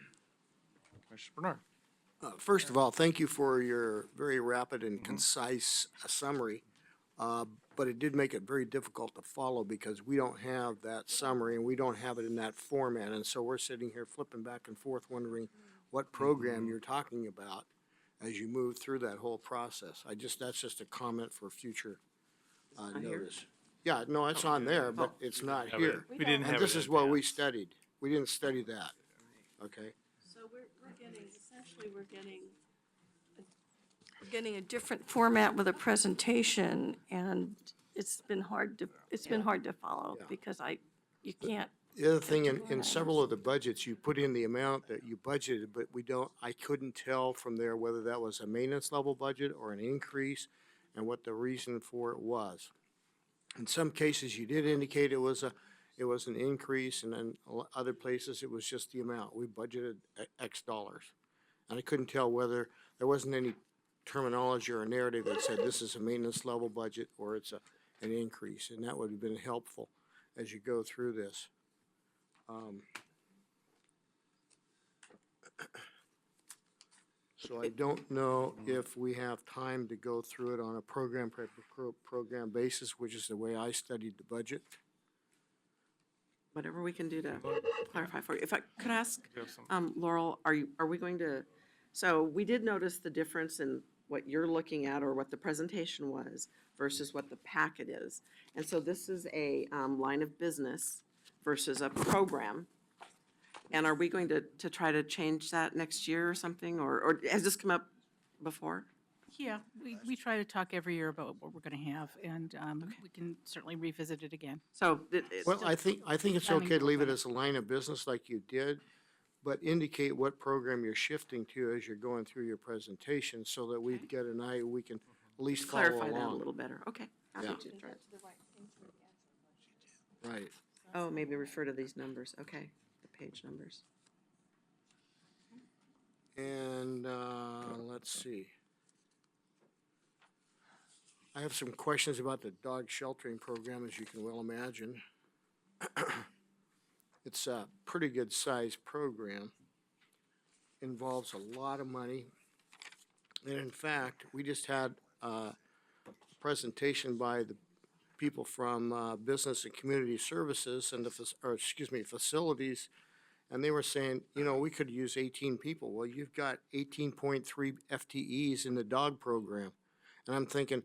Commissioner Bernard. First of all, thank you for your very rapid and concise summary. But it did make it very difficult to follow because we don't have that summary and we don't have it in that format. And so we're sitting here flipping back and forth wondering what program you're talking about as you move through that whole process. That's just a comment for future notice. Yeah, no, it's on there, but it's not Have here. it- We didn't have And it this in is what we advance. studied. We didn't study that, okay? So we're getting, essentially, we're getting a different format with a presentation, and it's been hard to follow, Yeah. because you can't, The other thing, in several of the budgets, you put in the amount that you budgeted, but I couldn't tell from there whether that was a maintenance level budget or an increase and what the reason for it was. In some cases, you did indicate it was an increase, and in other places, it was just the amount. We budgeted X dollars. And I couldn't tell whether, there wasn't any terminology or a narrative that said this is a maintenance level budget or it's an increase, and that would have been helpful as you go through this. So I don't know if we have time to go through it on a program basis, which is the way I studied the budget. Whatever we can do to clarify for you. If I could ask, You have some- Laurel, are we going to, so we did notice the difference in what you're looking at or what the presentation was versus what the packet is. And so this is a line of business versus a program. And are we going to try to change that next year or something? Or has this come up before? Yeah, we try to talk every year about what we're going to have, and we can certainly revisit it again. So Well, I think it's Timing okay to leave it program. as a line of business like you did, but indicate what program you're shifting to as you're going through your presentation so that we get an eye, we can at least follow clarify that a along. little better. Okay. Happy Yeah. to try. Right. Oh, maybe refer to these numbers. Okay, the page numbers. And let's see. I have some questions about the dog sheltering program, as you can well imagine. It's a pretty good sized program. Involves a lot of money. And in fact, we just had a presentation by the people from Business and Community Services and facilities. And they were saying, we could use 18 people. Well, you've got 18.3 FTEs in the dog program. And I'm thinking,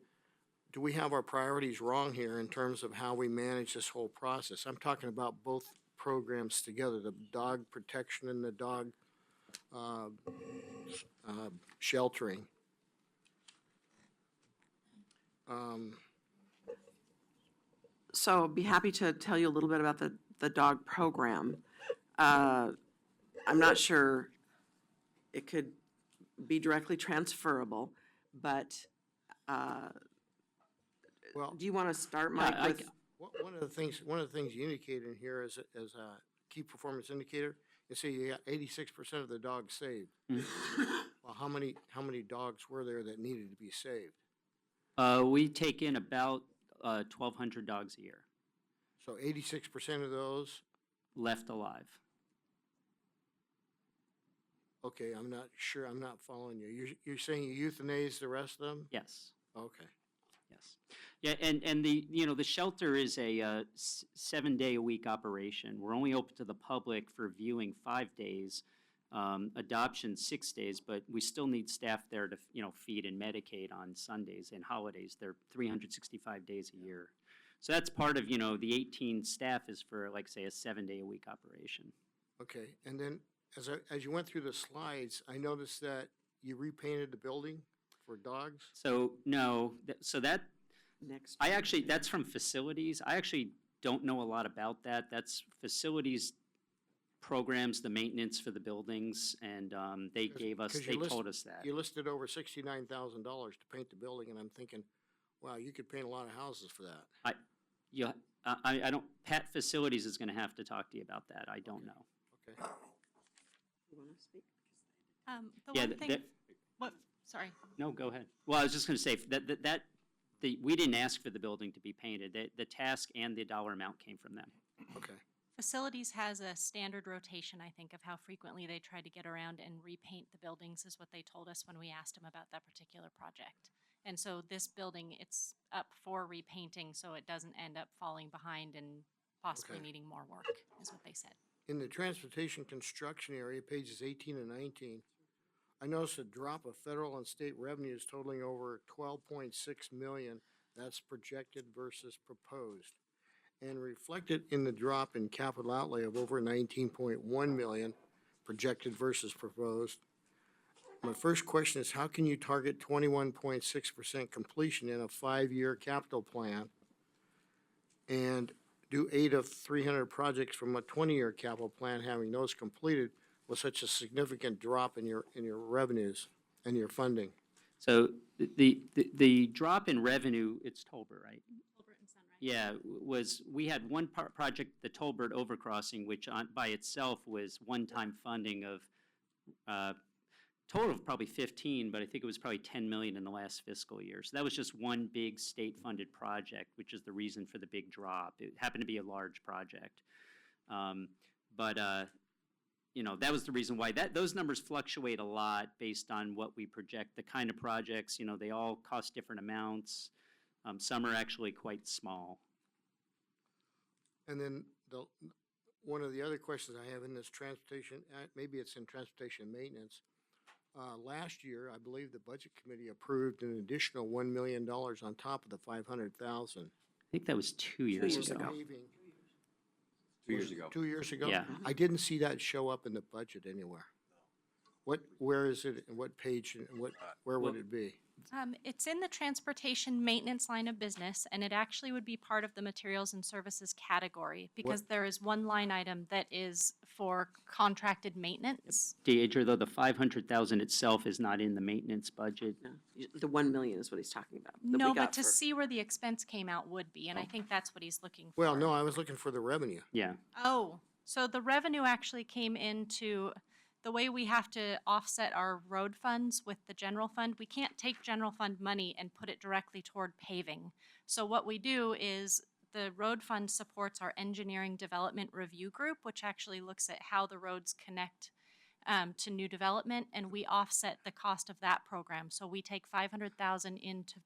do we have our priorities wrong here in terms of how we manage this whole process? I'm talking about both programs together, the dog protection and the dog sheltering. So I'd be happy to tell you a little bit about the dog program. I'm not sure it could be directly transferable, but Well, do you want to start, Mike, I with? c- one of the things you indicate in here as a key performance indicator, you say you got 86% of the dogs saved. Well, how many dogs were there that needed to be saved? We take in about 1,200 dogs a year So 86% of those, left alive. Okay, I'm not sure, I'm not following you. You're saying you euthanize the rest of them? Yes. Okay. Yes. Yeah, and the, the shelter is a 7-day-a-week operation. We're only open to the public for viewing 5 days, adoption 6 days, but we still need staff there to, feed and medicate on Sundays and holidays. They're 365 days a year. So that's part of, the 18 staff is for, like, say, a 7-day-a-week operation. Okay, and then as you went through the slides, I noticed that you repainted the building for dogs? So, no, so that, Next. that's from facilities. I actually don't know a lot about that. That's facilities programs, the maintenance for the buildings, and they told us that. You listed over $69,000 to paint the building, and I'm thinking, wow, you could paint a lot of houses for that. I don't, Pat Facilities is gonna have to talk to you about that. I don't know. Okay. You want to speak? The Yeah, one thing, what, sorry. No, go ahead. Well, I was just gonna say, we didn't ask for the building to be painted. The task and the dollar amount came from them. Okay. Facilities has a standard rotation, I think, of how frequently they try to get around and repaint the buildings is what they told us when we asked them about that particular project. And so this building, it's up for repainting, so it doesn't end up falling behind and possibly Okay. needing more work, is what they said. In the transportation construction area, pages 18 and 19, I noticed a drop of federal and state revenues totaling over 12.6 million. That's projected versus proposed. And reflected in the drop in capital outlay of over 19.1 million, projected versus proposed. My first question is, how can you target 21.6% completion in a 5-year capital plan and do 8 of 300 projects from a 20-year capital plan, having those completed with such a significant drop in your revenues and your funding? So the drop in revenue, it's Tolbert, right? Yeah, we had one project, the Tolbert Overcrossing, which by itself was one-time funding of, total of probably 15, but I think it was probably 10 million in the last fiscal year. So that was just one big state-funded project, which is the reason for the big drop. It happened to be a large project. That was the reason why. Those numbers fluctuate a lot based on what we project, the kind of projects, they all cost different amounts. Some are actually quite small. And then one of the other questions I have in this transportation, maybe it's in transportation maintenance. Last year, I believe the budget committee approved an additional $1 million on top of the 500,000. I think that was 2 years years ago. ago. 2 years ago. 2 years ago? Yeah. I didn't see that show up in the budget anywhere. Where is it, and what page, and where would it be? It's in the transportation maintenance line of business, and it actually would be part of the materials and services category because there is one line item that is for contracted maintenance. Deidre, though, the 500,000 itself is not in the maintenance budget. No, the 1 million is what he's talking about. that we No, but got to for- see where the expense came out would be, and I think that's what he's looking for. Well, no, I was looking for the revenue. Yeah. Oh, so the revenue actually came into, the way we have to offset our road funds with the general fund, we can't take general fund money and put it directly toward paving. So what we do is the road fund supports our engineering development review group, which actually looks at how the roads connect to new development, and we offset the cost of that program. So we take 500,000 into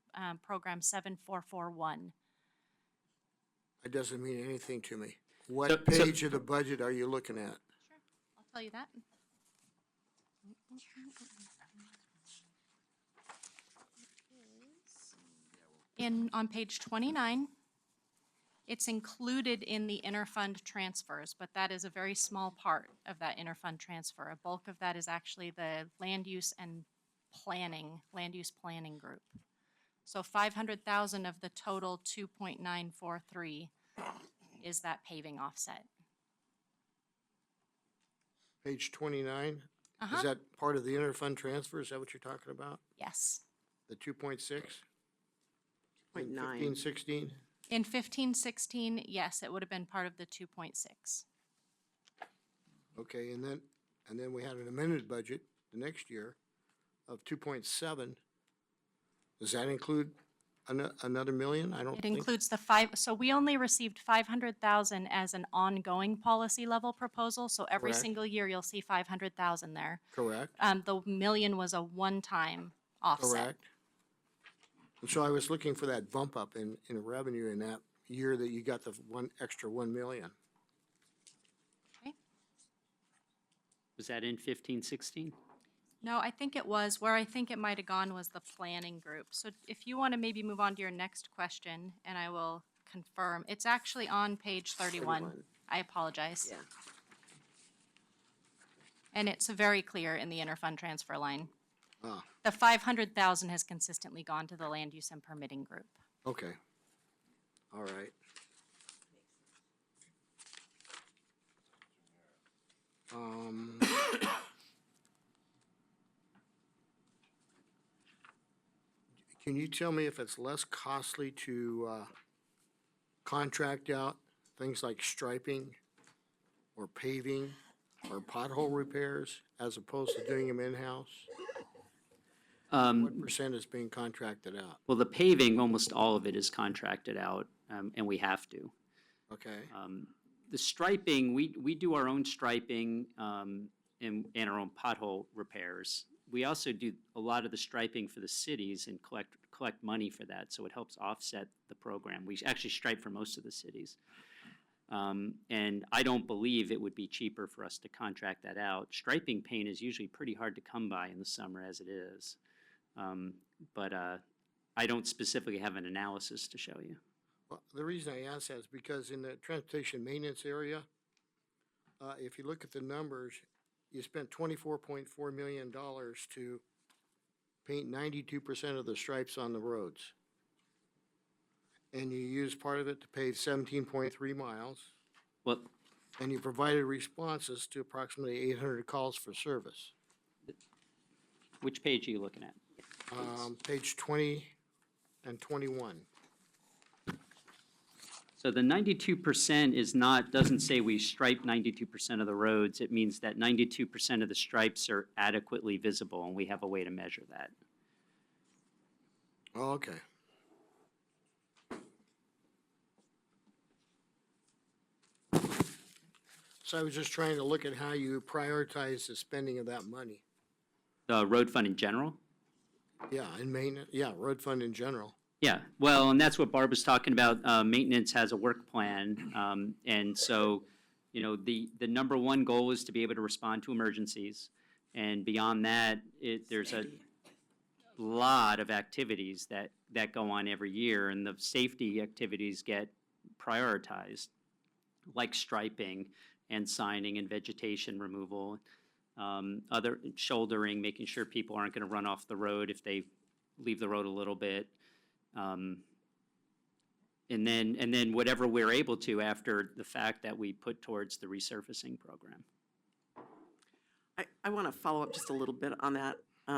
program 7441. It doesn't mean anything to me. So- What page of the budget are you looking at? Sure, I'll tell you that. On page 29, it's included in the interfund transfers, but that is a very small part of that interfund transfer. A bulk of that is actually the land use planning group. So 500,000 of the total 2.943 is that paving offset. Page 29? Uh-huh. Is that part of the interfund transfer? Is that what you're talking about? Yes. The 2.6? 0.9. 15, 16? In 15-16, yes, it would have been part of the 2.6. Okay, and then we had an amended budget the next year of 2.7. Does that include another million? I don't It think. includes so we only received 500,000 as an ongoing policy level proposal, so every Correct. single year you'll see 500,000 there. Correct, The million was a one-time offset. correct. And so I was looking for that bump up in revenue in that year that you got the extra 1 million. Was that in 15, 16? No, I think it was, where I think it might have gone was the planning group. So if you want to maybe move on to your next question, and I will confirm, it's actually on page 31. 31. I apologize. Yeah. And it's very clear in the interfund transfer line. Ah, The 500,000 has consistently gone to the land use and permitting group. okay. All right. Can you tell me if it's less costly to contract out things like striping or paving or pothole repairs as opposed to doing them in-house? What percent is being contracted out? Well, the paving, almost all of it is contracted out, and we have to. Okay, The striping, we do our own striping and our own pothole repairs. We also do a lot of the striping for the cities and collect money for that, so it helps offset the program. We actually stripe for most of the cities. And I don't believe it would be cheaper for us to contract that out. Striping paint is usually pretty hard to come by in the summer as it is. But I don't specifically have an analysis to show you. well, the reason I ask that is because in the transportation maintenance area, if you look at the numbers, you spent $24.4 million to paint 92% of the stripes on the roads. And you used part of it to pave 17.3 miles, Well, and you provided responses to approximately 800 calls for service. which page are you looking at? Page 20 and 21. So the 92% is not, doesn't say we stripe 92% of the roads. It means that 92% of the stripes are adequately visible, and we have a way to measure that. Oh, okay. So I was just trying to look at how you prioritize the spending of that money. The road fund in general? Yeah, and maintenance, yeah, road fund in general. Yeah, well, and that's what Barb was talking about. Maintenance has a work plan. And so, you know, the number one goal is to be able to respond to emergencies. And beyond that, there's a lot of activities that go on every year, and the safety activities get prioritized, like striping and signing and vegetation removal, other shouldering, making sure people aren't going to run off the road if they leave the road a little bit. And then whatever we're able to after the fact that we put towards the resurfacing program. I want to follow up just a little bit on that,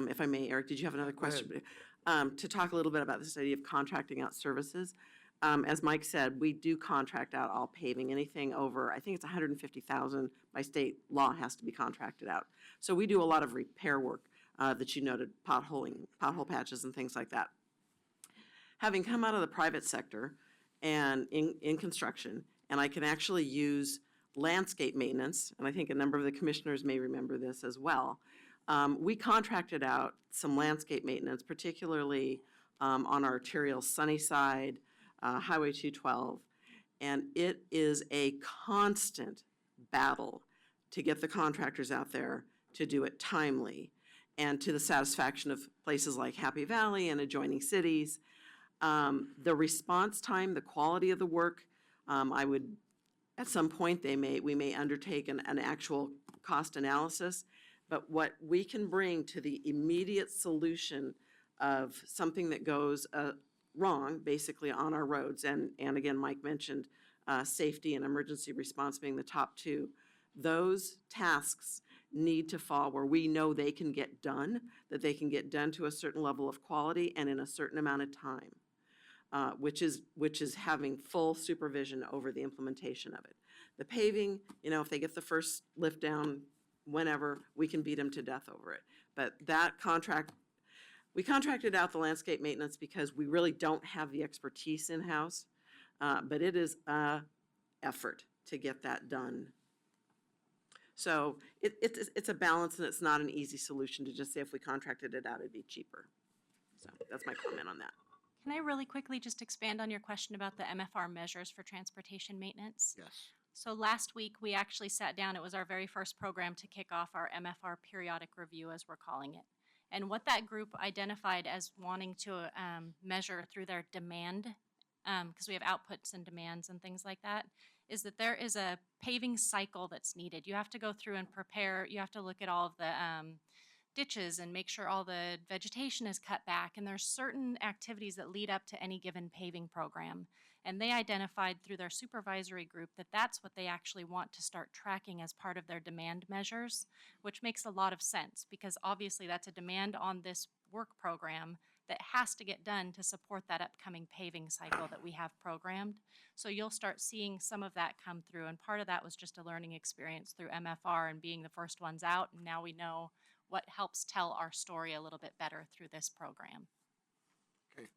if I may. Eric, did you have another question? To talk a little bit about this idea of contracting out services. As Mike said, we do contract out all paving. Anything over, I think it's 150,000 by state law has to be contracted out. So we do a lot of repair work that you noted, pothole patches and things like that. Having come out of the private sector and in construction, and I can actually use landscape maintenance, and I think a number of the commissioners may remember this as well. We contracted out some landscape maintenance, particularly on our arterial Sunnyside, Highway 212, and it is a constant battle to get the contractors out there to do it timely and to the satisfaction of places like Happy Valley and adjoining cities. The response time, the quality of the work, I would, at some point, we may undertake an actual cost analysis, but what we can bring to the immediate solution of something that goes wrong, basically, on our roads, and again, Mike mentioned safety and emergency response being the top two, those tasks need to fall where we know they can get done, that they can get done to a certain level of quality and in a certain amount of time. Which is having full supervision over the implementation of it. The paving, you know, if they get the first lift down, whenever, we can beat them to death over it. But that contract We contracted out the landscape maintenance because we really don't have the expertise in-house, but it is a effort to get that done. So it's a balance, and it's not an easy solution to just say if we contracted it out, it'd be cheaper. So that's my comment on that. Can I really quickly just expand on your question about the MFR measures for transportation maintenance? Yes. So last week, we actually sat down, it was our very first program to kick off our MFR periodic review, as we're calling it. And what that group identified as wanting to measure through their demand, because we have outputs and demands and things like that, is that there is a paving cycle that's needed. You have to go through and prepare, you have to look at all of the ditches and make sure all the vegetation is cut back. And there's certain activities that lead up to any given paving program. And they identified through their supervisory group that that's what they actually want to start tracking as part of their demand measures, which makes a lot of sense because obviously that's a demand on this work program that has to get done to support that upcoming paving cycle that we have programmed. So you'll start seeing some of that come through. And part of that was just a learning experience through MFR and being the first ones out. And now we know what helps tell our story a little bit better through this program. Okay.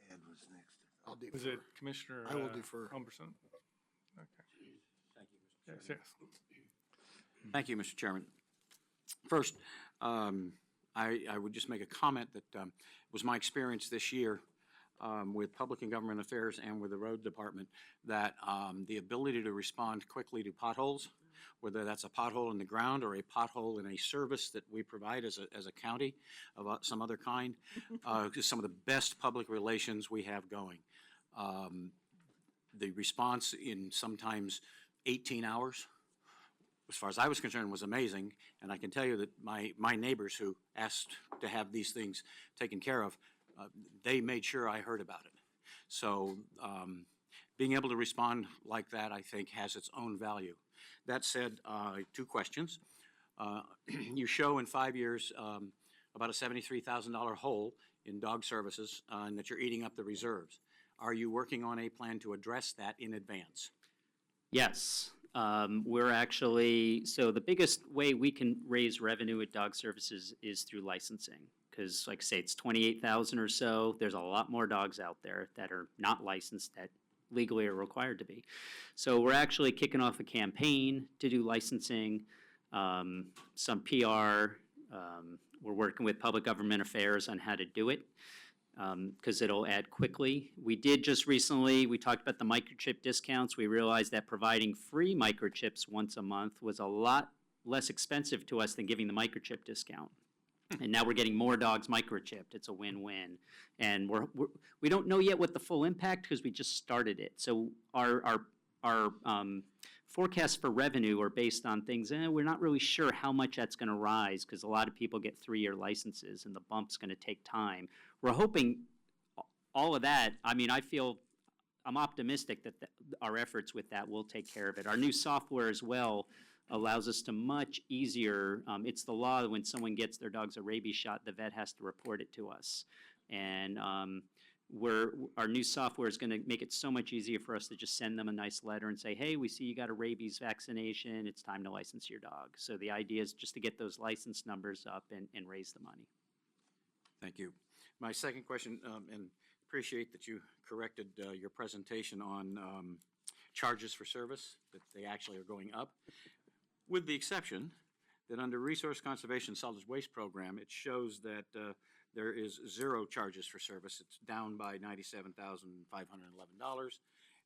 Ed was next. I'll defer. Was it Commissioner? I will defer. Humberson? Okay. Thank you, Mr. Yes, Chairman. yes. Thank you, Mr. Chairman. First, I would just make a comment that it was my experience this year with Public and Government Affairs and with the Road Department that the ability to respond quickly to potholes, whether that's a pothole in the ground or a pothole in a service that we provide as a county of some other kind, is some of the best public relations we have going. The response in sometimes 18 hours, as far as I was concerned, was amazing. And I can tell you that my neighbors who asked to have these things taken care of, they made sure I heard about it. So being able to respond like that, I think, has its own value. That said, 2 questions. You show in 5 years about a $73,000 hole in dog services and that you're eating up the reserves. Are you working on a plan to address that in advance? Yes, we're actually, so the biggest way we can raise revenue at dog services is through licensing. Because like I say, it's 28,000 or so. There's a lot more dogs out there that are not licensed that legally are required to be. So we're actually kicking off a campaign to do licensing, some PR. We're working with Public Government Affairs on how to do it because it'll add quickly. We did just recently, we talked about the microchip discounts. We realized that providing free microchips once a month was a lot less expensive to us than giving the microchip discount. And now we're getting more dogs microchipped. It's a win-win. And we don't know yet what the full impact because we just started it. So our forecasts for revenue are based on things, we're not really sure how much that's going to rise because a lot of people get 3-year licenses and the bump's going to take time. We're hoping all of that, I mean, I'm optimistic that our efforts with that will take care of it. Our new software as well allows us to much easier, it's the law that when someone gets their dog's a rabies shot, the vet has to report it to us. And our new software is going to make it so much easier for us to just send them a nice letter and say, hey, we see you got a rabies vaccination, it's time to license your dog. So the idea is just to get those license numbers up and raise the money. Thank you. My second question, and appreciate that you corrected your presentation on charges for service, that they actually are going up. With the exception that under Resource Conservation Solid Waste Program, it shows that there is 0 charges for service. It's down by $97,511.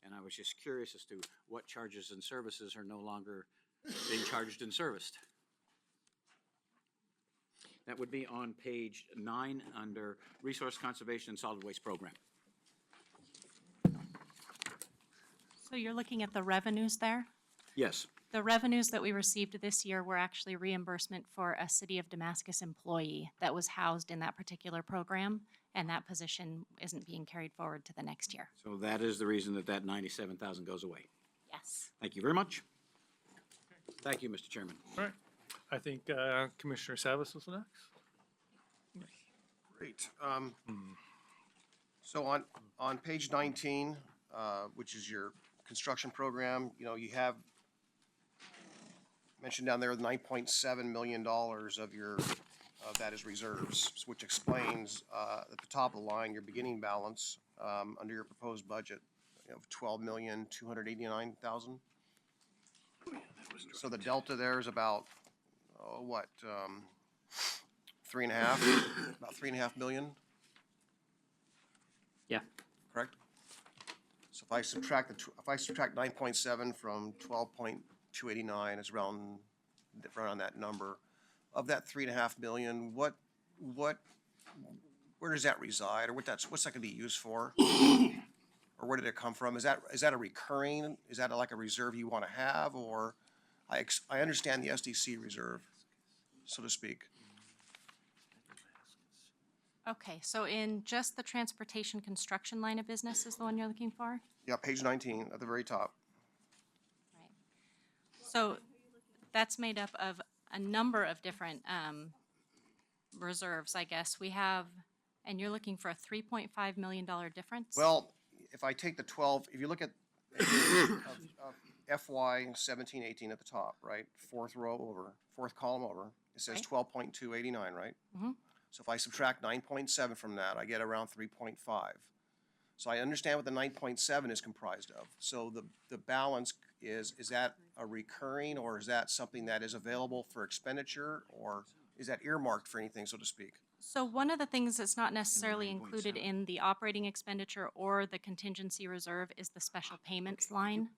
And I was just curious as to what charges and services are no longer being charged and serviced. That would be on page 9 under Resource Conservation and Solid Waste Program. So you're looking at the revenues there? Yes. The revenues that we received this year were actually reimbursement for a City of Damascus employee that was housed in that particular program, and that position isn't being carried forward to the next year. So that is the reason that that $97,000 goes away. Yes. Thank you very much. Thank you, Mr. Chairman. All right. I think Commissioner Savas was next. Great. So on page 19, which is your construction program, you have mentioned down there $9.7 million of your of that is reserves, which explains, at the top of the line, your beginning balance, under your proposed budget of 12,289,000. So the delta there is about, what, 3.5, about 3.5 million, Yeah. correct? So if I subtract if I subtract 9.7 from 12.289, it's around that number. Of that 3.5 million, where does that reside, or what's that gonna be used for? Or where did it come from? Is that a recurring, is that like a reserve you wanna have, or I understand the SDC reserve, so to speak. Okay, so in just the transportation construction line of business is the one you're looking for? Yeah, page 19 at the very top. Right. So that's made up of a number of different reserves, I guess. We have, and you're looking for a $3.5 million difference? Well, if I take the 12, if you look at of FY 17-18 at the top, right? Fourth column over, it says Right. 12.289, right? Mhm. So if I subtract 9.7 from that, I get around 3.5. So I understand what the 9.7 is comprised of. So the balance is that a recurring, or is that something that is available for expenditure, or is that earmarked for anything, so to speak? So one of the things that's not necessarily included in the operating expenditure or the contingency reserve is the special payments line.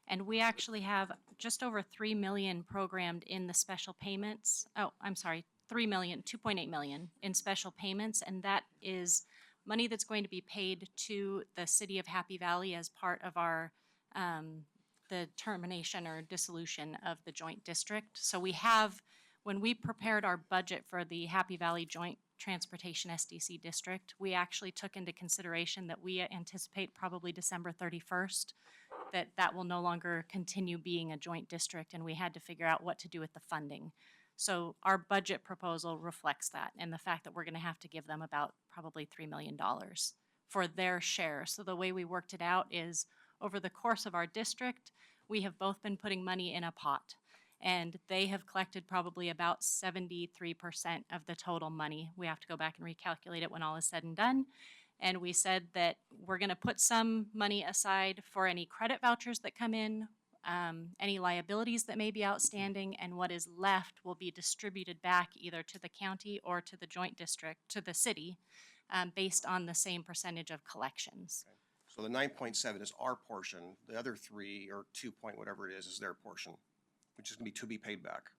And we actually have just over 3 million programmed in the special payments. Oh, I'm sorry, 3 million, 2.8 million in special payments. And that is money that's going to be paid to the city of Happy Valley as part of our, the termination or dissolution of the joint district. So we have, when we prepared our budget for the Happy Valley Joint Transportation SDC District, we actually took into consideration that we anticipate probably December 31st, that will no longer continue being a joint district, and we had to figure out what to do with the funding. So our budget proposal reflects that, and the fact that we're gonna have to give them about probably $3 million for their share. So the way we worked it out is, over the course of our district, we have both been putting money in a pot. And they have collected probably about 73% of the total money. We have to go back and recalculate it when all is said and done. And we said that we're gonna put some money aside for any credit vouchers that come in, any liabilities that may be outstanding, and what is left will be distributed back either to the county or to the joint district, to the city, based on the same percentage of collections. So the 9.7 is our portion. The other 3 or 2 point whatever it is their portion, which is gonna be to be paid back.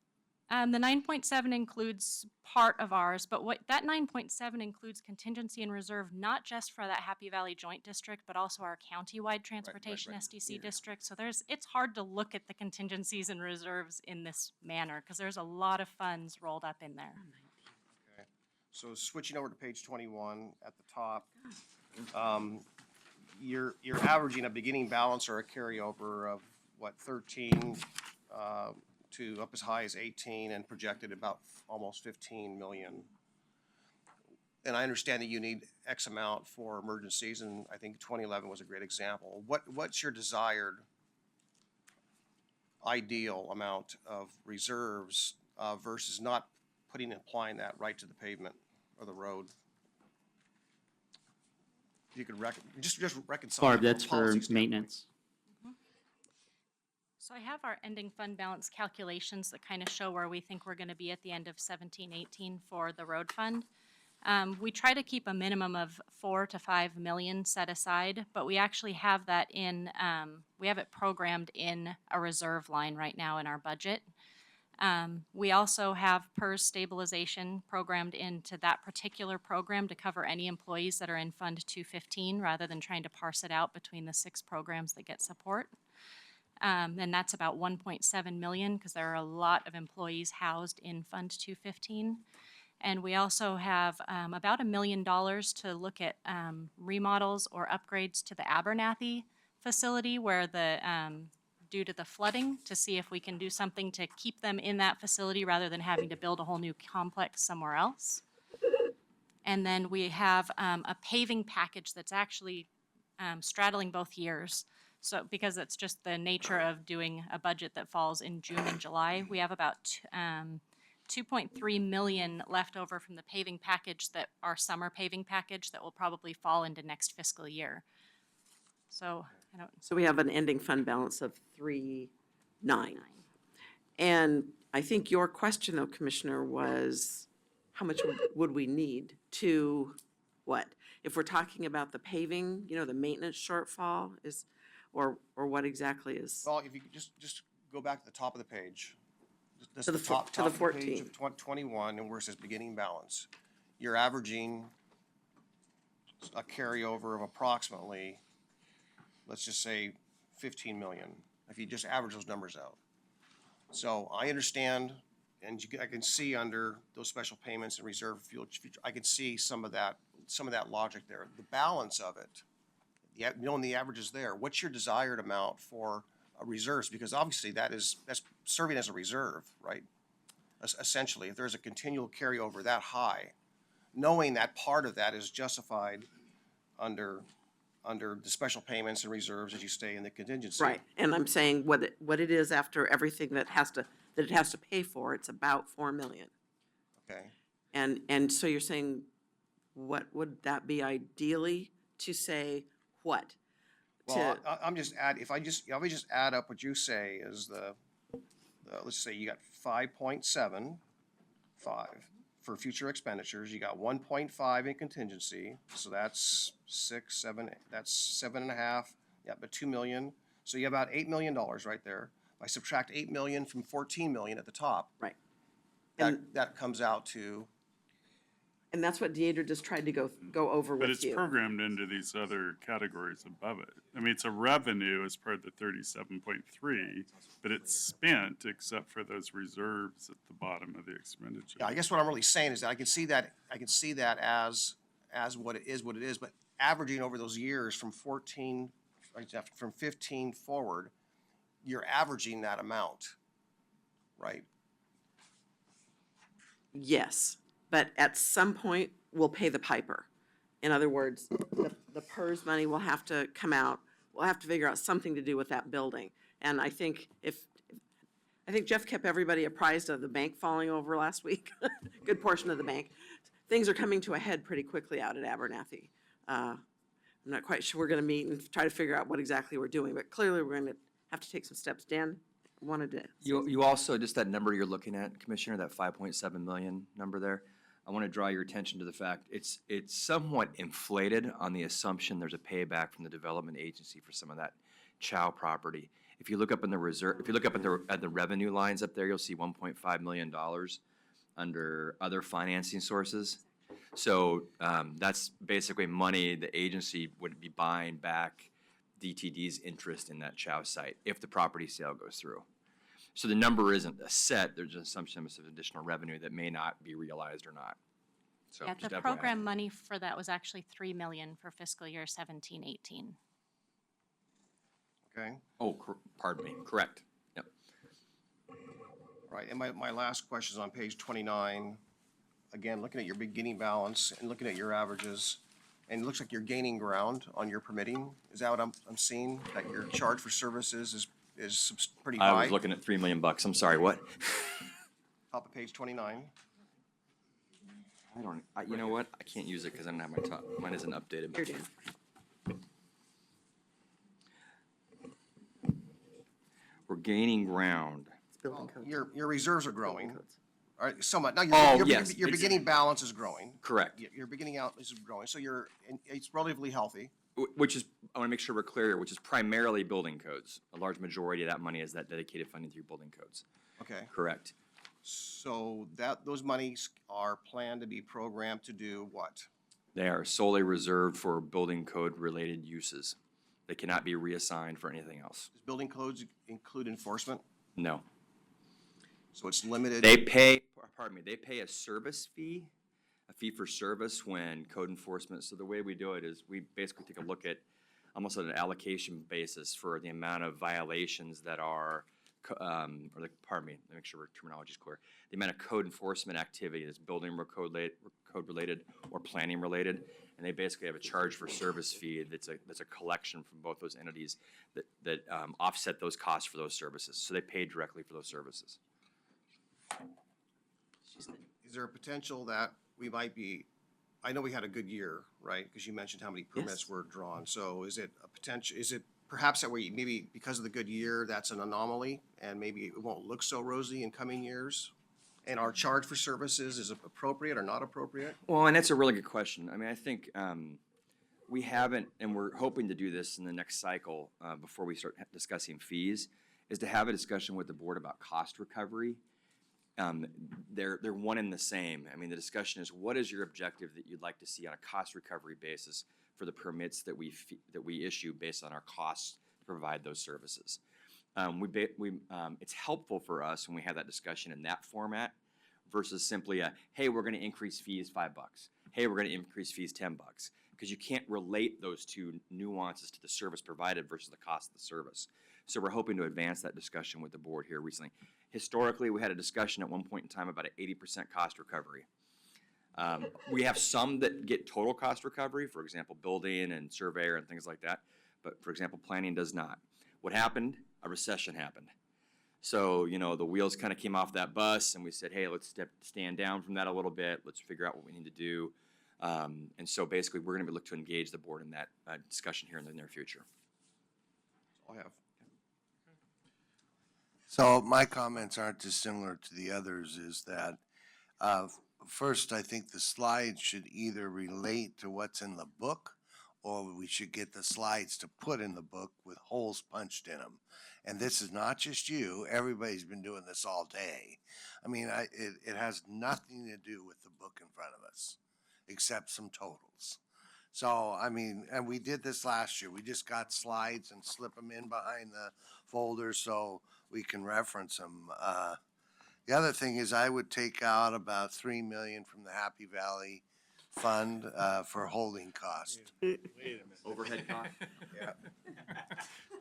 The 9.7 includes part of ours, but what, that 9.7 includes contingency and reserve, not just for that Happy Valley Joint District, but also our countywide transportation right. SDC district. So it's hard to look at the contingencies and reserves in this manner, because there's a lot of funds rolled up in there. Okay. So switching over to page 21 at the top, you're averaging a beginning balance or a carryover of what, 13 to up as high as 18, and projected about almost 15 million. And I understand that you need X amount for emergencies, and I think 2011 was a great example. What's your desired ideal amount of reserves versus not applying that right to the pavement or the road? If you could just reconcile. Barb, that that's from a for policy standpoint. maintenance. So I have our ending fund balance calculations that kind of show where we think we're going to be at the end of 17-18 for the road fund. We try to keep a minimum of 4 to 5 million set aside, but we actually have that in, we have it programmed in a reserve line right now in our budget. We also have PERS stabilization programmed into that particular program to cover any employees that are in Fund 215, rather than trying to parse it out between the 6 programs that get support. And that's about 1.7 million, because there are a lot of employees housed in Fund 215. And we also have about $1 million to look at remodels or upgrades to the Abernathy facility, where due to the flooding, to see if we can do something to keep them in that facility rather than having to build a whole new complex somewhere else. And then we have a paving package that's actually straddling both years. So, because it's just the nature of doing a budget that falls in June and July, we have about 2.3 million left over from the paving package that, our summer paving package that will probably fall into next fiscal year. So, I don't, So we have an ending fund balance of 3.9. And I think your question though, Commissioner, was how much would we need to what? If we're talking about the paving, the maintenance shortfall is, or what exactly is? Well, if you could just go back to the top of the page. Just To the fo- to the top of page 14. of 21, and where it says beginning balance. You're averaging a carryover of approximately, let's just say 15 million, if you just average those numbers out. So I understand, and I can see under those special payments and reserve future, I can see some of that logic there. The balance of it, knowing the average is there, what's your desired amount for reserves? Because obviously that's serving as a reserve, right? Essentially, if there's a continual carryover that high, knowing that part of that is justified under the special payments and reserves as you stay in the contingency. Right, and I'm saying what it is after everything that it has to pay for, it's about 4 million. Okay. And so you're saying, what would that be ideally to say what? Well, I'm just if I just add up what you say is let's say you got 5.75 for future expenditures, you got 1.5 in contingency, so that's 7.5, yeah, but 2 million. So you have about $8 million right there. I subtract 8 million from 14 million at the top. Right. And, That comes out to, and that's what Deidre just tried to go over But with it's you. programmed into these other categories above it. I mean, it's a revenue as part of the 37.3, but it's spent except for those reserves at the bottom of the expenditure. yeah, I guess what I'm really saying is that I can see that as what it is, but averaging over those years from 15 forward, you're averaging that amount, right? Yes, but at some point, we'll pay the piper. In other words, the PERS money will have to come out. We'll have to figure out something to do with that building. And I think Jeff kept everybody apprised of the bank falling over last week, good portion of the bank. Things are coming to a head pretty quickly out at Abernathy. I'm not quite sure we're gonna meet and try to figure out what exactly we're doing, but clearly we're gonna have to take some steps. Dan wanted to. You also, just that number you're looking at, Commissioner, that 5.7 million number there, I want to draw your attention to the fact it's somewhat inflated on the assumption there's a payback from the development agency for some of that Chow property. If you look up in the reserve, if you look up at the revenue lines up there, you'll see $1.5 million under other financing sources. So that's basically money the agency would be buying back DTD's interest in that Chow site if the property sale goes through. So the number isn't a set, there's an assumption of additional revenue that may not be realized or not. So yeah, just the FYI. program money for that was actually 3 million for fiscal year 17-18. Okay, Oh, pardon me, correct. Yep. right, and my last question is on page 29. Again, looking at your beginning balance and looking at your averages, and it looks like you're gaining ground on your permitting. Is that what I'm seeing? That your charge for services is pretty high? I was looking at $3 million. I'm sorry, what? Top of page 29. You know what? I can't use it because I don't have my top, mine isn't updated. Here, Dan. We're gaining ground. It's building codes. Your reserves are growing, Building codes. all right, somewhat. Now, Oh, yes, your it's- beginning balance is growing. Correct. Your beginning out is growing, so it's relatively healthy. Which is, I want to make sure we're clear here, which is primarily building codes. A large majority of that money is that dedicated funding through building codes. Okay. Correct. So those monies are planned to be programmed to do what? They are solely reserved for building code related uses. They cannot be reassigned for anything else. Does building codes include enforcement? No. So it's limited? They pay a service fee, a fee for service when code enforcement. So the way we do it is we basically take a look at almost on an allocation basis for the amount of violations that are, let me make sure our terminology is clear. The amount of code enforcement activity that's building code related or planning related. And they basically have a charge for service fee that's a collection from both those entities that offset those costs for those services. So they pay directly for those services. Is there a potential that we might be, I know we had a good year, right? Because you mentioned how many permits Yes. were drawn. So is it a potential, is it perhaps that we, maybe because of the good year, that's an anomaly and maybe it won't look so rosy in coming years? And our charge for services is appropriate or not appropriate? Well, and that's a really good question. I mean, I think we haven't, and we're hoping to do this in the next cycle before we start discussing fees, is to have a discussion with the board about cost recovery. They're one and the same. I mean, the discussion is, what is your objective that you'd like to see on a cost recovery basis for the permits that we issue based on our costs to provide those services? It's helpful for us when we have that discussion in that format versus simply hey, we're going to increase fees $5. Hey, we're going to increase fees $10, because you can't relate those two nuances to the service provided versus the cost of the service. So we're hoping to advance that discussion with the board here recently. Historically, we had a discussion at one point in time about an 80% cost recovery. We have some that get total cost recovery, for example, building and surveyor and things like that. But for example, planning does not. What happened? A recession happened. So, the wheels kind of came off that bus and we said, hey, let's stand down from that a little bit. Let's figure out what we need to do. And so basically, we're going to look to engage the board in that discussion here in the near future. I'll have. So my comments aren't dissimilar to the others, is that, first, I think the slides should either relate to what's in the book, or we should get the slides to put in the book with holes punched in them. And this is not just you, everybody's been doing this all day. I mean, it has nothing to do with the book in front of us, except some totals. So, I mean, and we did this last year. We just got slides and slip them in behind the folder so we can reference them. The other thing is I would take out about 3 million from the Happy Valley Fund for holding cost. Wait a minute. Overhead cost? Yeah.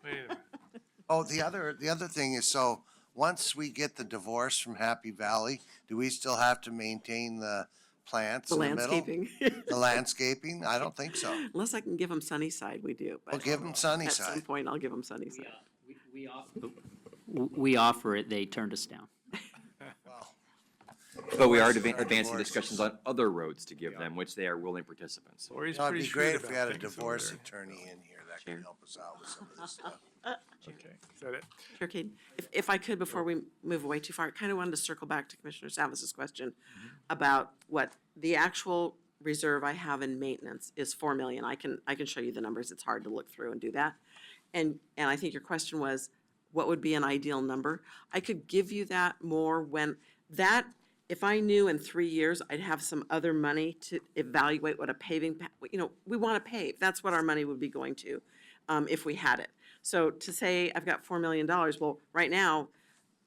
Wait a minute. Oh, the other thing is, so once we get the divorce from Happy Valley, do we still have to maintain the plants The in the middle? landscaping. The landscaping? I don't think so. Unless I can give them Sunnyside, we do. Well, But give them at some Sunnyside. point, I'll give them Sunnyside. We offer it, they turned us down. Well, But we are Divorces are advancing divorces. discussions on other roads to give them, which they are willing participants. Lori's it'd pretty be great shrewd if we about had a things over divorce there. attorney in here that could help us out with some of this stuff. Okay, is that it? Sure, Kate. If I could, before we move away too far, I kind of wanted to circle back to Commissioner Savis's question about what the actual reserve I have in maintenance is 4 million. I can show you the numbers. It's hard to look through and do that. And I think your question was, what would be an ideal number? I could give you that more when if I knew in 3 years I'd have some other money to evaluate what a paving, we want to pave. That's what our money would be going to if we had it. So to say I've got $4 million, well, right now,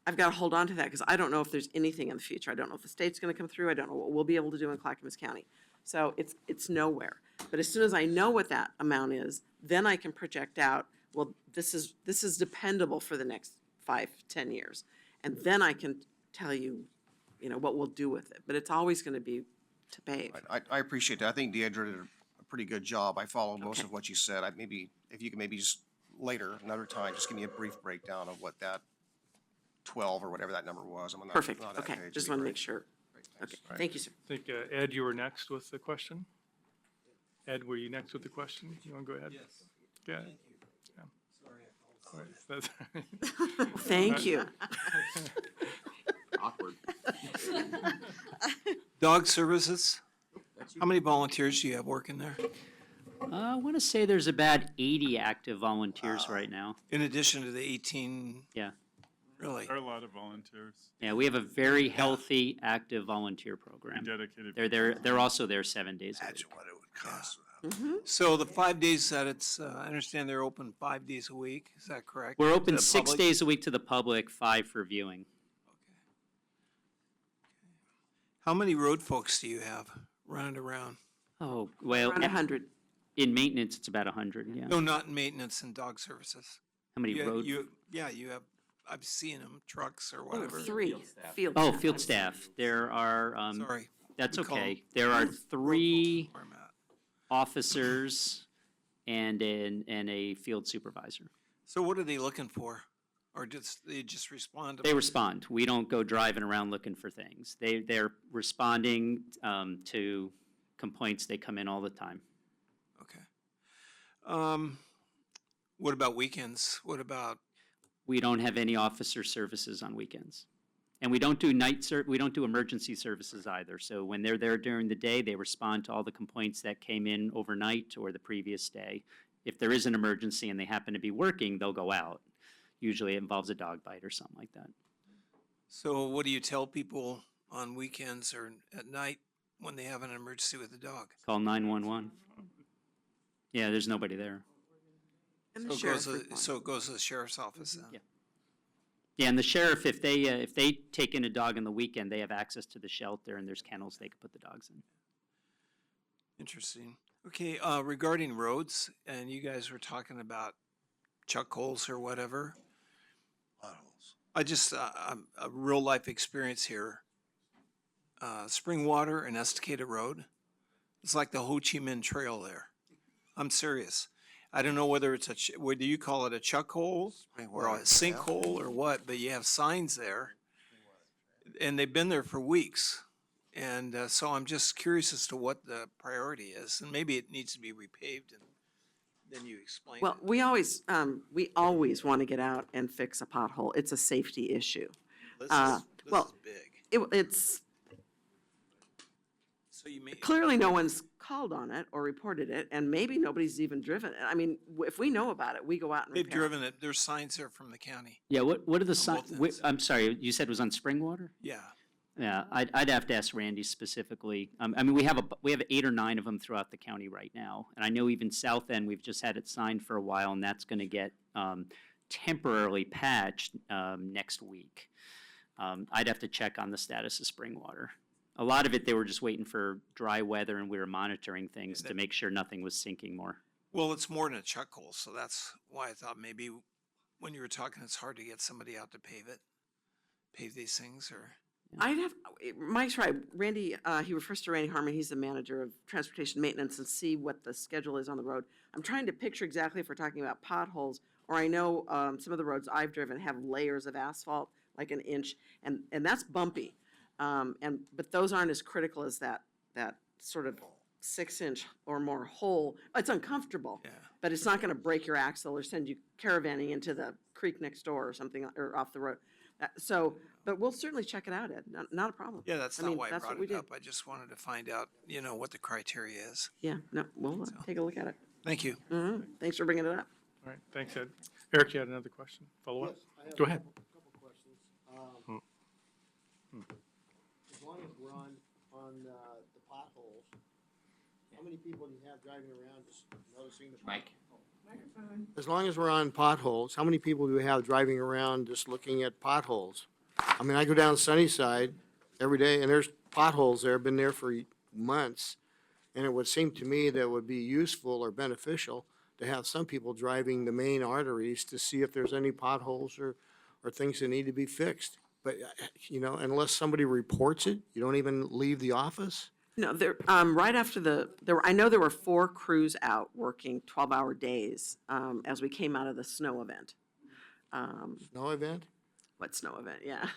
I've got to hold on to that because I don't know if there's anything in the future. I don't know if the state's going to come through. I don't know what we'll be able to do in Clackamas County. So it's nowhere. But as soon as I know what that amount is, then I can project out, well, this is dependable for the next 5-10 years. And then I can tell you, what we'll do with it. But it's always going to be to pave. I appreciate that. I think Deidre did a pretty good job. I followed most Okay. of what you said. If you can maybe just later, another time, just give me a brief breakdown of what that 12 or whatever that number was. I'm on that- Perfect, on that okay. page. Just It'd want to be make sure. great. Okay, Thanks. thank you, sir. I think, Ed, you were next with the question? Ed, were you next with the question? You want to go ahead? Yes. Yeah. Sorry. Thank you. Awkward. Dog services, how many volunteers do you have working there? I want to say there's about 80 active volunteers right now. In addition to the 18, Yeah. really? There are a lot of volunteers. Yeah, we have a very healthy, active volunteer program. Dedicated. They're also there 7 days a week. Imagine what it would cost. So the 5 days that I understand they're open 5 days a week, is that correct? We're To open the 6 public? days a week to the public, 5 for viewing. How many road folks do you have running around? Oh, well, Around 100. in maintenance, it's about 100, yeah. No, not in maintenance and dog services. How many road? You have, I've seen them, trucks or Oh, whatever. 3. Field Oh, staff. field staff. There are, Sorry. that's We call okay. them There are road 3 where I'm at. officers and a field supervisor. So what are they looking for? Or just, they just respond to? They respond. We don't go driving around looking for things. They're responding to complaints. They come in all the time. Okay. What about weekends? What about, We don't have any officer services on weekends. And we don't do we don't do emergency services either. So when they're there during the day, they respond to all the complaints that came in overnight or the previous day. If there is an emergency and they happen to be working, they'll go out. Usually it involves a dog bite or something like that. so what do you tell people on weekends or at night when they have an emergency with a dog? Call 911. Yeah, there's nobody there. And So the it sheriff goes, reports. so it goes to the sheriff's office then? Yeah. Yeah, and the sheriff, if they take in a dog on the weekend, they have access to the shelter and there's kennels they can put the dogs in. Interesting. Okay, regarding roads, and you guys were talking about chuck holes or whatever. Potholes. I just, a real life experience here. Springwater and Estacada Road, it's like the Ho Chi Minh Trail there. I'm serious. I don't know whether it's whether you call it a chuck hole or a sinkhole or what, but you have signs there. And they've been there for weeks. And so I'm just curious as to what the priority is, and maybe it needs to be repaved, and then you explain Well, it. we always want to get out and fix a pothole. It's a safety issue. This well, is big. It's, So you may, clearly no one's called on it or reported it, and maybe nobody's even driven it. I mean, if we know about it, we go out and they've repair it. driven it, there's signs there from the county. Yeah, what are the On signs? both ends. I'm sorry, you said it was on Springwater? Yeah. Yeah, I'd have to ask Randy specifically. I mean, we have 8 or 9 of them throughout the county right now. And I know even South End, we've just had it signed for a while, and that's gonna get temporarily patched next week. I'd have to check on the status of Springwater. A lot of it, they were just waiting for dry weather, and we were monitoring things to make sure nothing was sinking more. Well, it's more than a chuck hole, so that's why I thought maybe when you were talking, it's hard to get somebody out to pave these things, or. Mike's right. Randy, he refers to Randy Harmon, he's the manager of transportation maintenance, and see what the schedule is on the road. I'm trying to picture exactly if we're talking about potholes, or I know some of the roads I've driven have layers of asphalt, like an inch, and that's bumpy. But those aren't as critical as that sort of 6-inch or more hole. It's uncomfortable, Yeah. but it's not gonna break your axle or send you caravanning into the creek next door or something, or off the road. But we'll certainly check it out, Ed, not a problem. Yeah, that's I not mean, why I that's what brought we it do. up. I just wanted to find out, what the criteria is. Yeah, no, we'll take a look at it. Thank you. Thanks for bringing it up. All right, thanks, Ed. Eric, you had another question? Follow up? Go ahead. Couple questions. As long as we're on the potholes, how many people do you have driving around just noticing the? Mike? As long as we're on potholes, how many people do we have driving around just looking at potholes? I mean, I go down Sunnyside every day and there's potholes there, been there for months. And it would seem to me that it would be useful or beneficial to have some people driving the main arteries to see if there's any potholes or things that need to be fixed. But, unless somebody reports it, you don't even leave the office? No, right after I know there were 4 crews out working 12-hour days as we came out of the snow event. Snow event? What snow event? Yeah.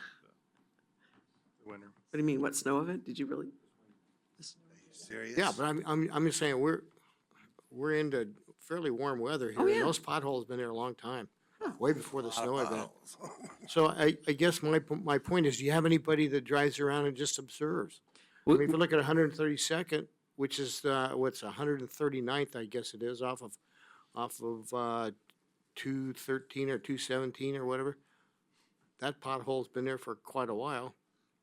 Winner. What do you mean, what snow event? Did you really? Serious? Yeah, but I'm just saying, we're into fairly warm weather here. Oh, And yeah. those potholes been there a long time, way before the Lot of snow event. potholes. So I guess my point is, do you have anybody that drives around and just observes? I mean, if you look at 132nd, which is, 139th, I guess it is, off of 213 or 217 or whatever, that pothole's been there for quite a while.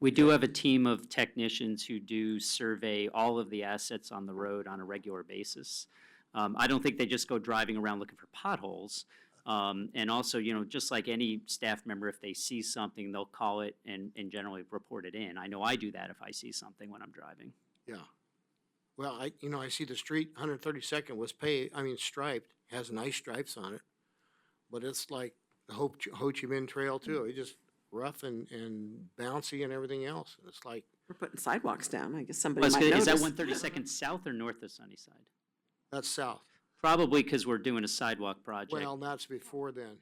We do have a team of technicians who do survey all of the assets on the road on a regular basis. I don't think they just go driving around looking for potholes. And also, just like any staff member, if they see something, they'll call it and generally report it in. I know I do that if I see something when I'm driving. Yeah. Well, I see the street, 132nd was striped, has nice stripes on it. But it's like the Ho Chi Minh Trail too. It's just rough and bouncy and everything else. It's like, We're putting sidewalks down. I guess somebody Well, might is that notice. 132nd south or north of Sunnyside? that's south. Probably because we're doing a sidewalk project. Well, that's before then.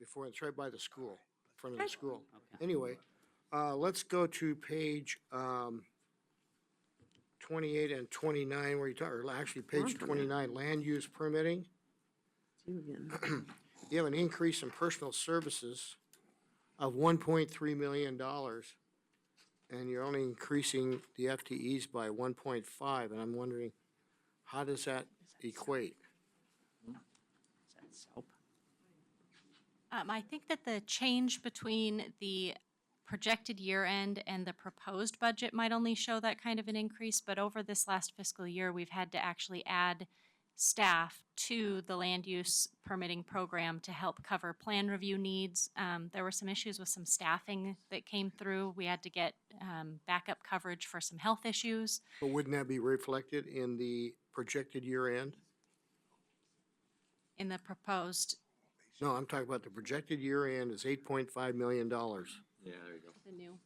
before, it's right by the school, in front of the school. Anyway, let's go to page, 28 and 29, where you talk, or actually page 29, land use permitting. You again. You have an increase in personal services of $1.3 million, and you're only increasing the FTEs by 1.5, and I'm wondering, how does that equate? I think that the change between the projected year end and the proposed budget might only show that kind of an increase, but over this last fiscal year, we've had to actually add staff to the land use permitting program to help cover plan review needs. There were some issues with some staffing that came through. We had to get backup coverage for some health issues. But wouldn't that be reflected in the projected year end? In the proposed, No, I'm talking about the projected year end is $8.5 million. Yeah, there you go. the new,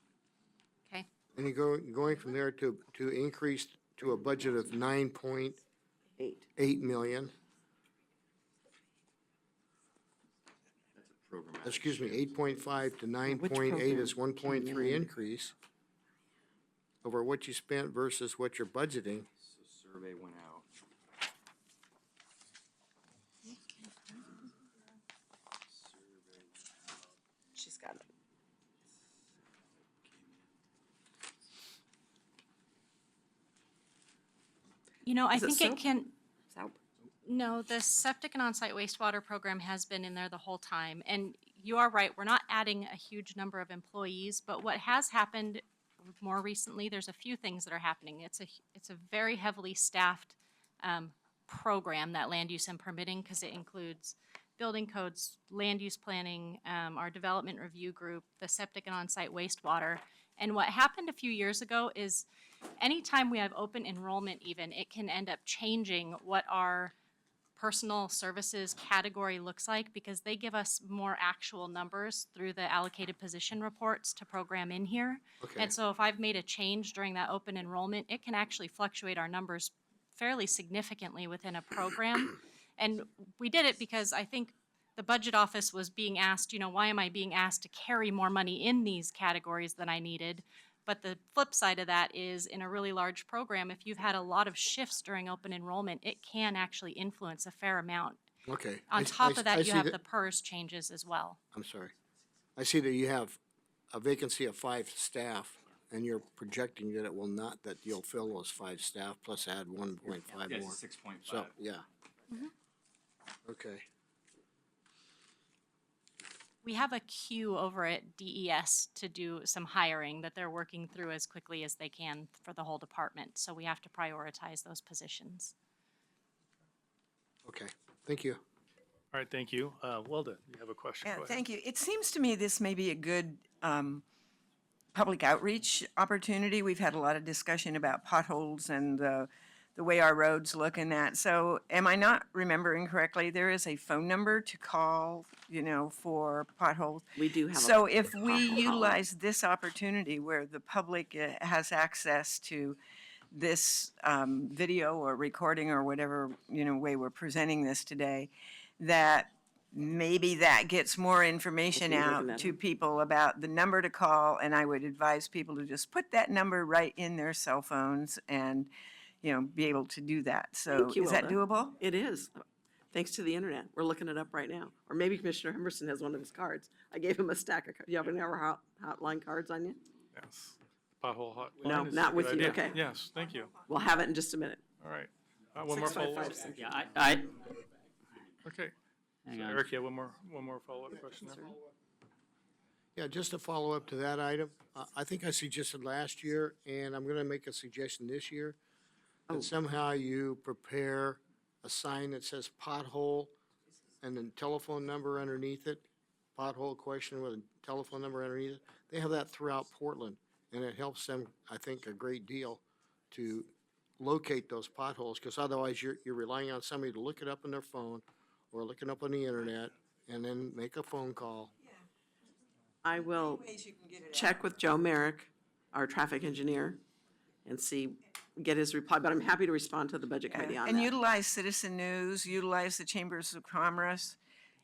okay? And you're going from there to increase to a budget of 9.8 million. Excuse me, 8.5 to 9.8 is 1.3 increase over what you spent versus what you're budgeting. So survey went out. She's got it. You know, I Is it think it soap? can, Soap. no, the septic and on-site wastewater program has been in there the whole time. And you are right, we're not adding a huge number of employees, but what has happened more recently, there's a few things that are happening. It's a very heavily staffed program, that land use and permitting, because it includes building codes, land use planning, our development review group, the septic and on-site wastewater. And what happened a few years ago is anytime we have open enrollment even, it can end up changing what our personal services category looks like, because they give us more actual numbers through the allocated position reports to program in here. Okay. And so if I've made a change during that open enrollment, it can actually fluctuate our numbers fairly significantly within a program. And we did it because I think the budget office was being asked, you know, why am I being asked to carry more money in these categories than I needed? But the flip side of that is, in a really large program, if you've had a lot of shifts during open enrollment, it can actually influence a fair amount. Okay. On I top see of that, you have that- the PERS changes as well. I'm sorry. I see that you have a vacancy of 5 staff, and you're projecting that it will not, that you'll fill those 5 staff plus add 1.5 Yeah, more. 6.5. So, yeah. Okay. We have a queue over at DES to do some hiring that they're working through as quickly as they can for the whole department. So we have to prioritize those positions. Okay, thank you. All right, thank you. Wilda, you have a question? Yeah, Go ahead. thank you. It seems to me this may be a good public outreach opportunity. We've had a lot of discussion about potholes and the way our roads look and that. So am I not remembering correctly? There is a phone number to call, you know, for potholes. We do have a So if we pothole hotline. utilize this opportunity where the public has access to this video or recording or whatever, you know, way we're presenting this today, that maybe that gets more information Hopefully we're looking out at to it. people about the number to call, and I would advise people to just put that number right in their cell phones and, you know, be able to do that. So Thank you, is that Wilda. doable? It is, thanks to the internet. We're looking it up right now. Or maybe Commissioner Emerson has one of his cards. I gave him a stack of, you have any of our hotline cards on you? Yes. Pothole hotline. No, is a not good with you, idea. okay. Yes, thank you. We'll have it in just a minute. All right. One more follow-up? 655. Yeah, I Okay. hang So on. Eric, you have one more follow-up question there? Yeah, just to follow up to that item, I think I suggested last year, and I'm gonna make a suggestion this year, that somehow you prepare a sign that says pothole and then telephone number underneath it, pothole question with a telephone number underneath it. They have that throughout Portland, and it helps them, I think, a great deal to locate those potholes, because otherwise you're relying on somebody to look it up on their phone or look it up on the internet and then make a phone call. I will check with Joe Merrick, our traffic engineer, and see, get his reply, but I'm happy to respond to the budget committee on And that. utilize Citizen News, utilize the Chambers of Commerce,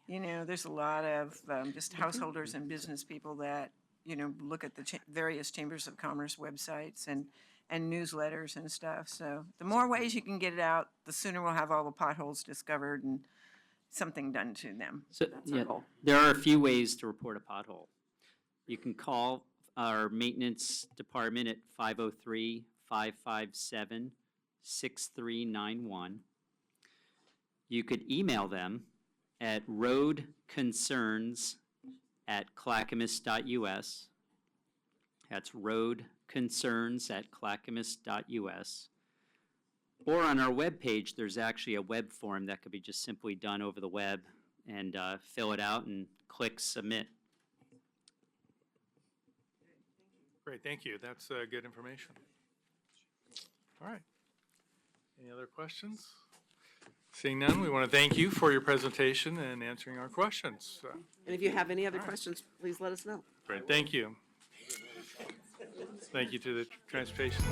You know, there's a lot of just householders and business people that, you know, look at the various chambers of commerce websites and newsletters and stuff. So the more ways you can get it out, the sooner we'll have all the potholes discovered and something done to them. So, That's our yeah, goal. there are a few ways to report a pothole. You can call our maintenance department at 503-557-6391. You could email them at roadconcerns@clackamas.us. That's roadconcerns@clackamas.us. Or on our webpage, there's actually a web form that could be just simply done over the web, and fill it out and click submit. Great, thank you. That's good information. All right. Any other questions? Seeing none, we want to thank you for your presentation and answering our questions. And if you have any other questions, please let us know. Great, thank you. Thank you to the Transportation.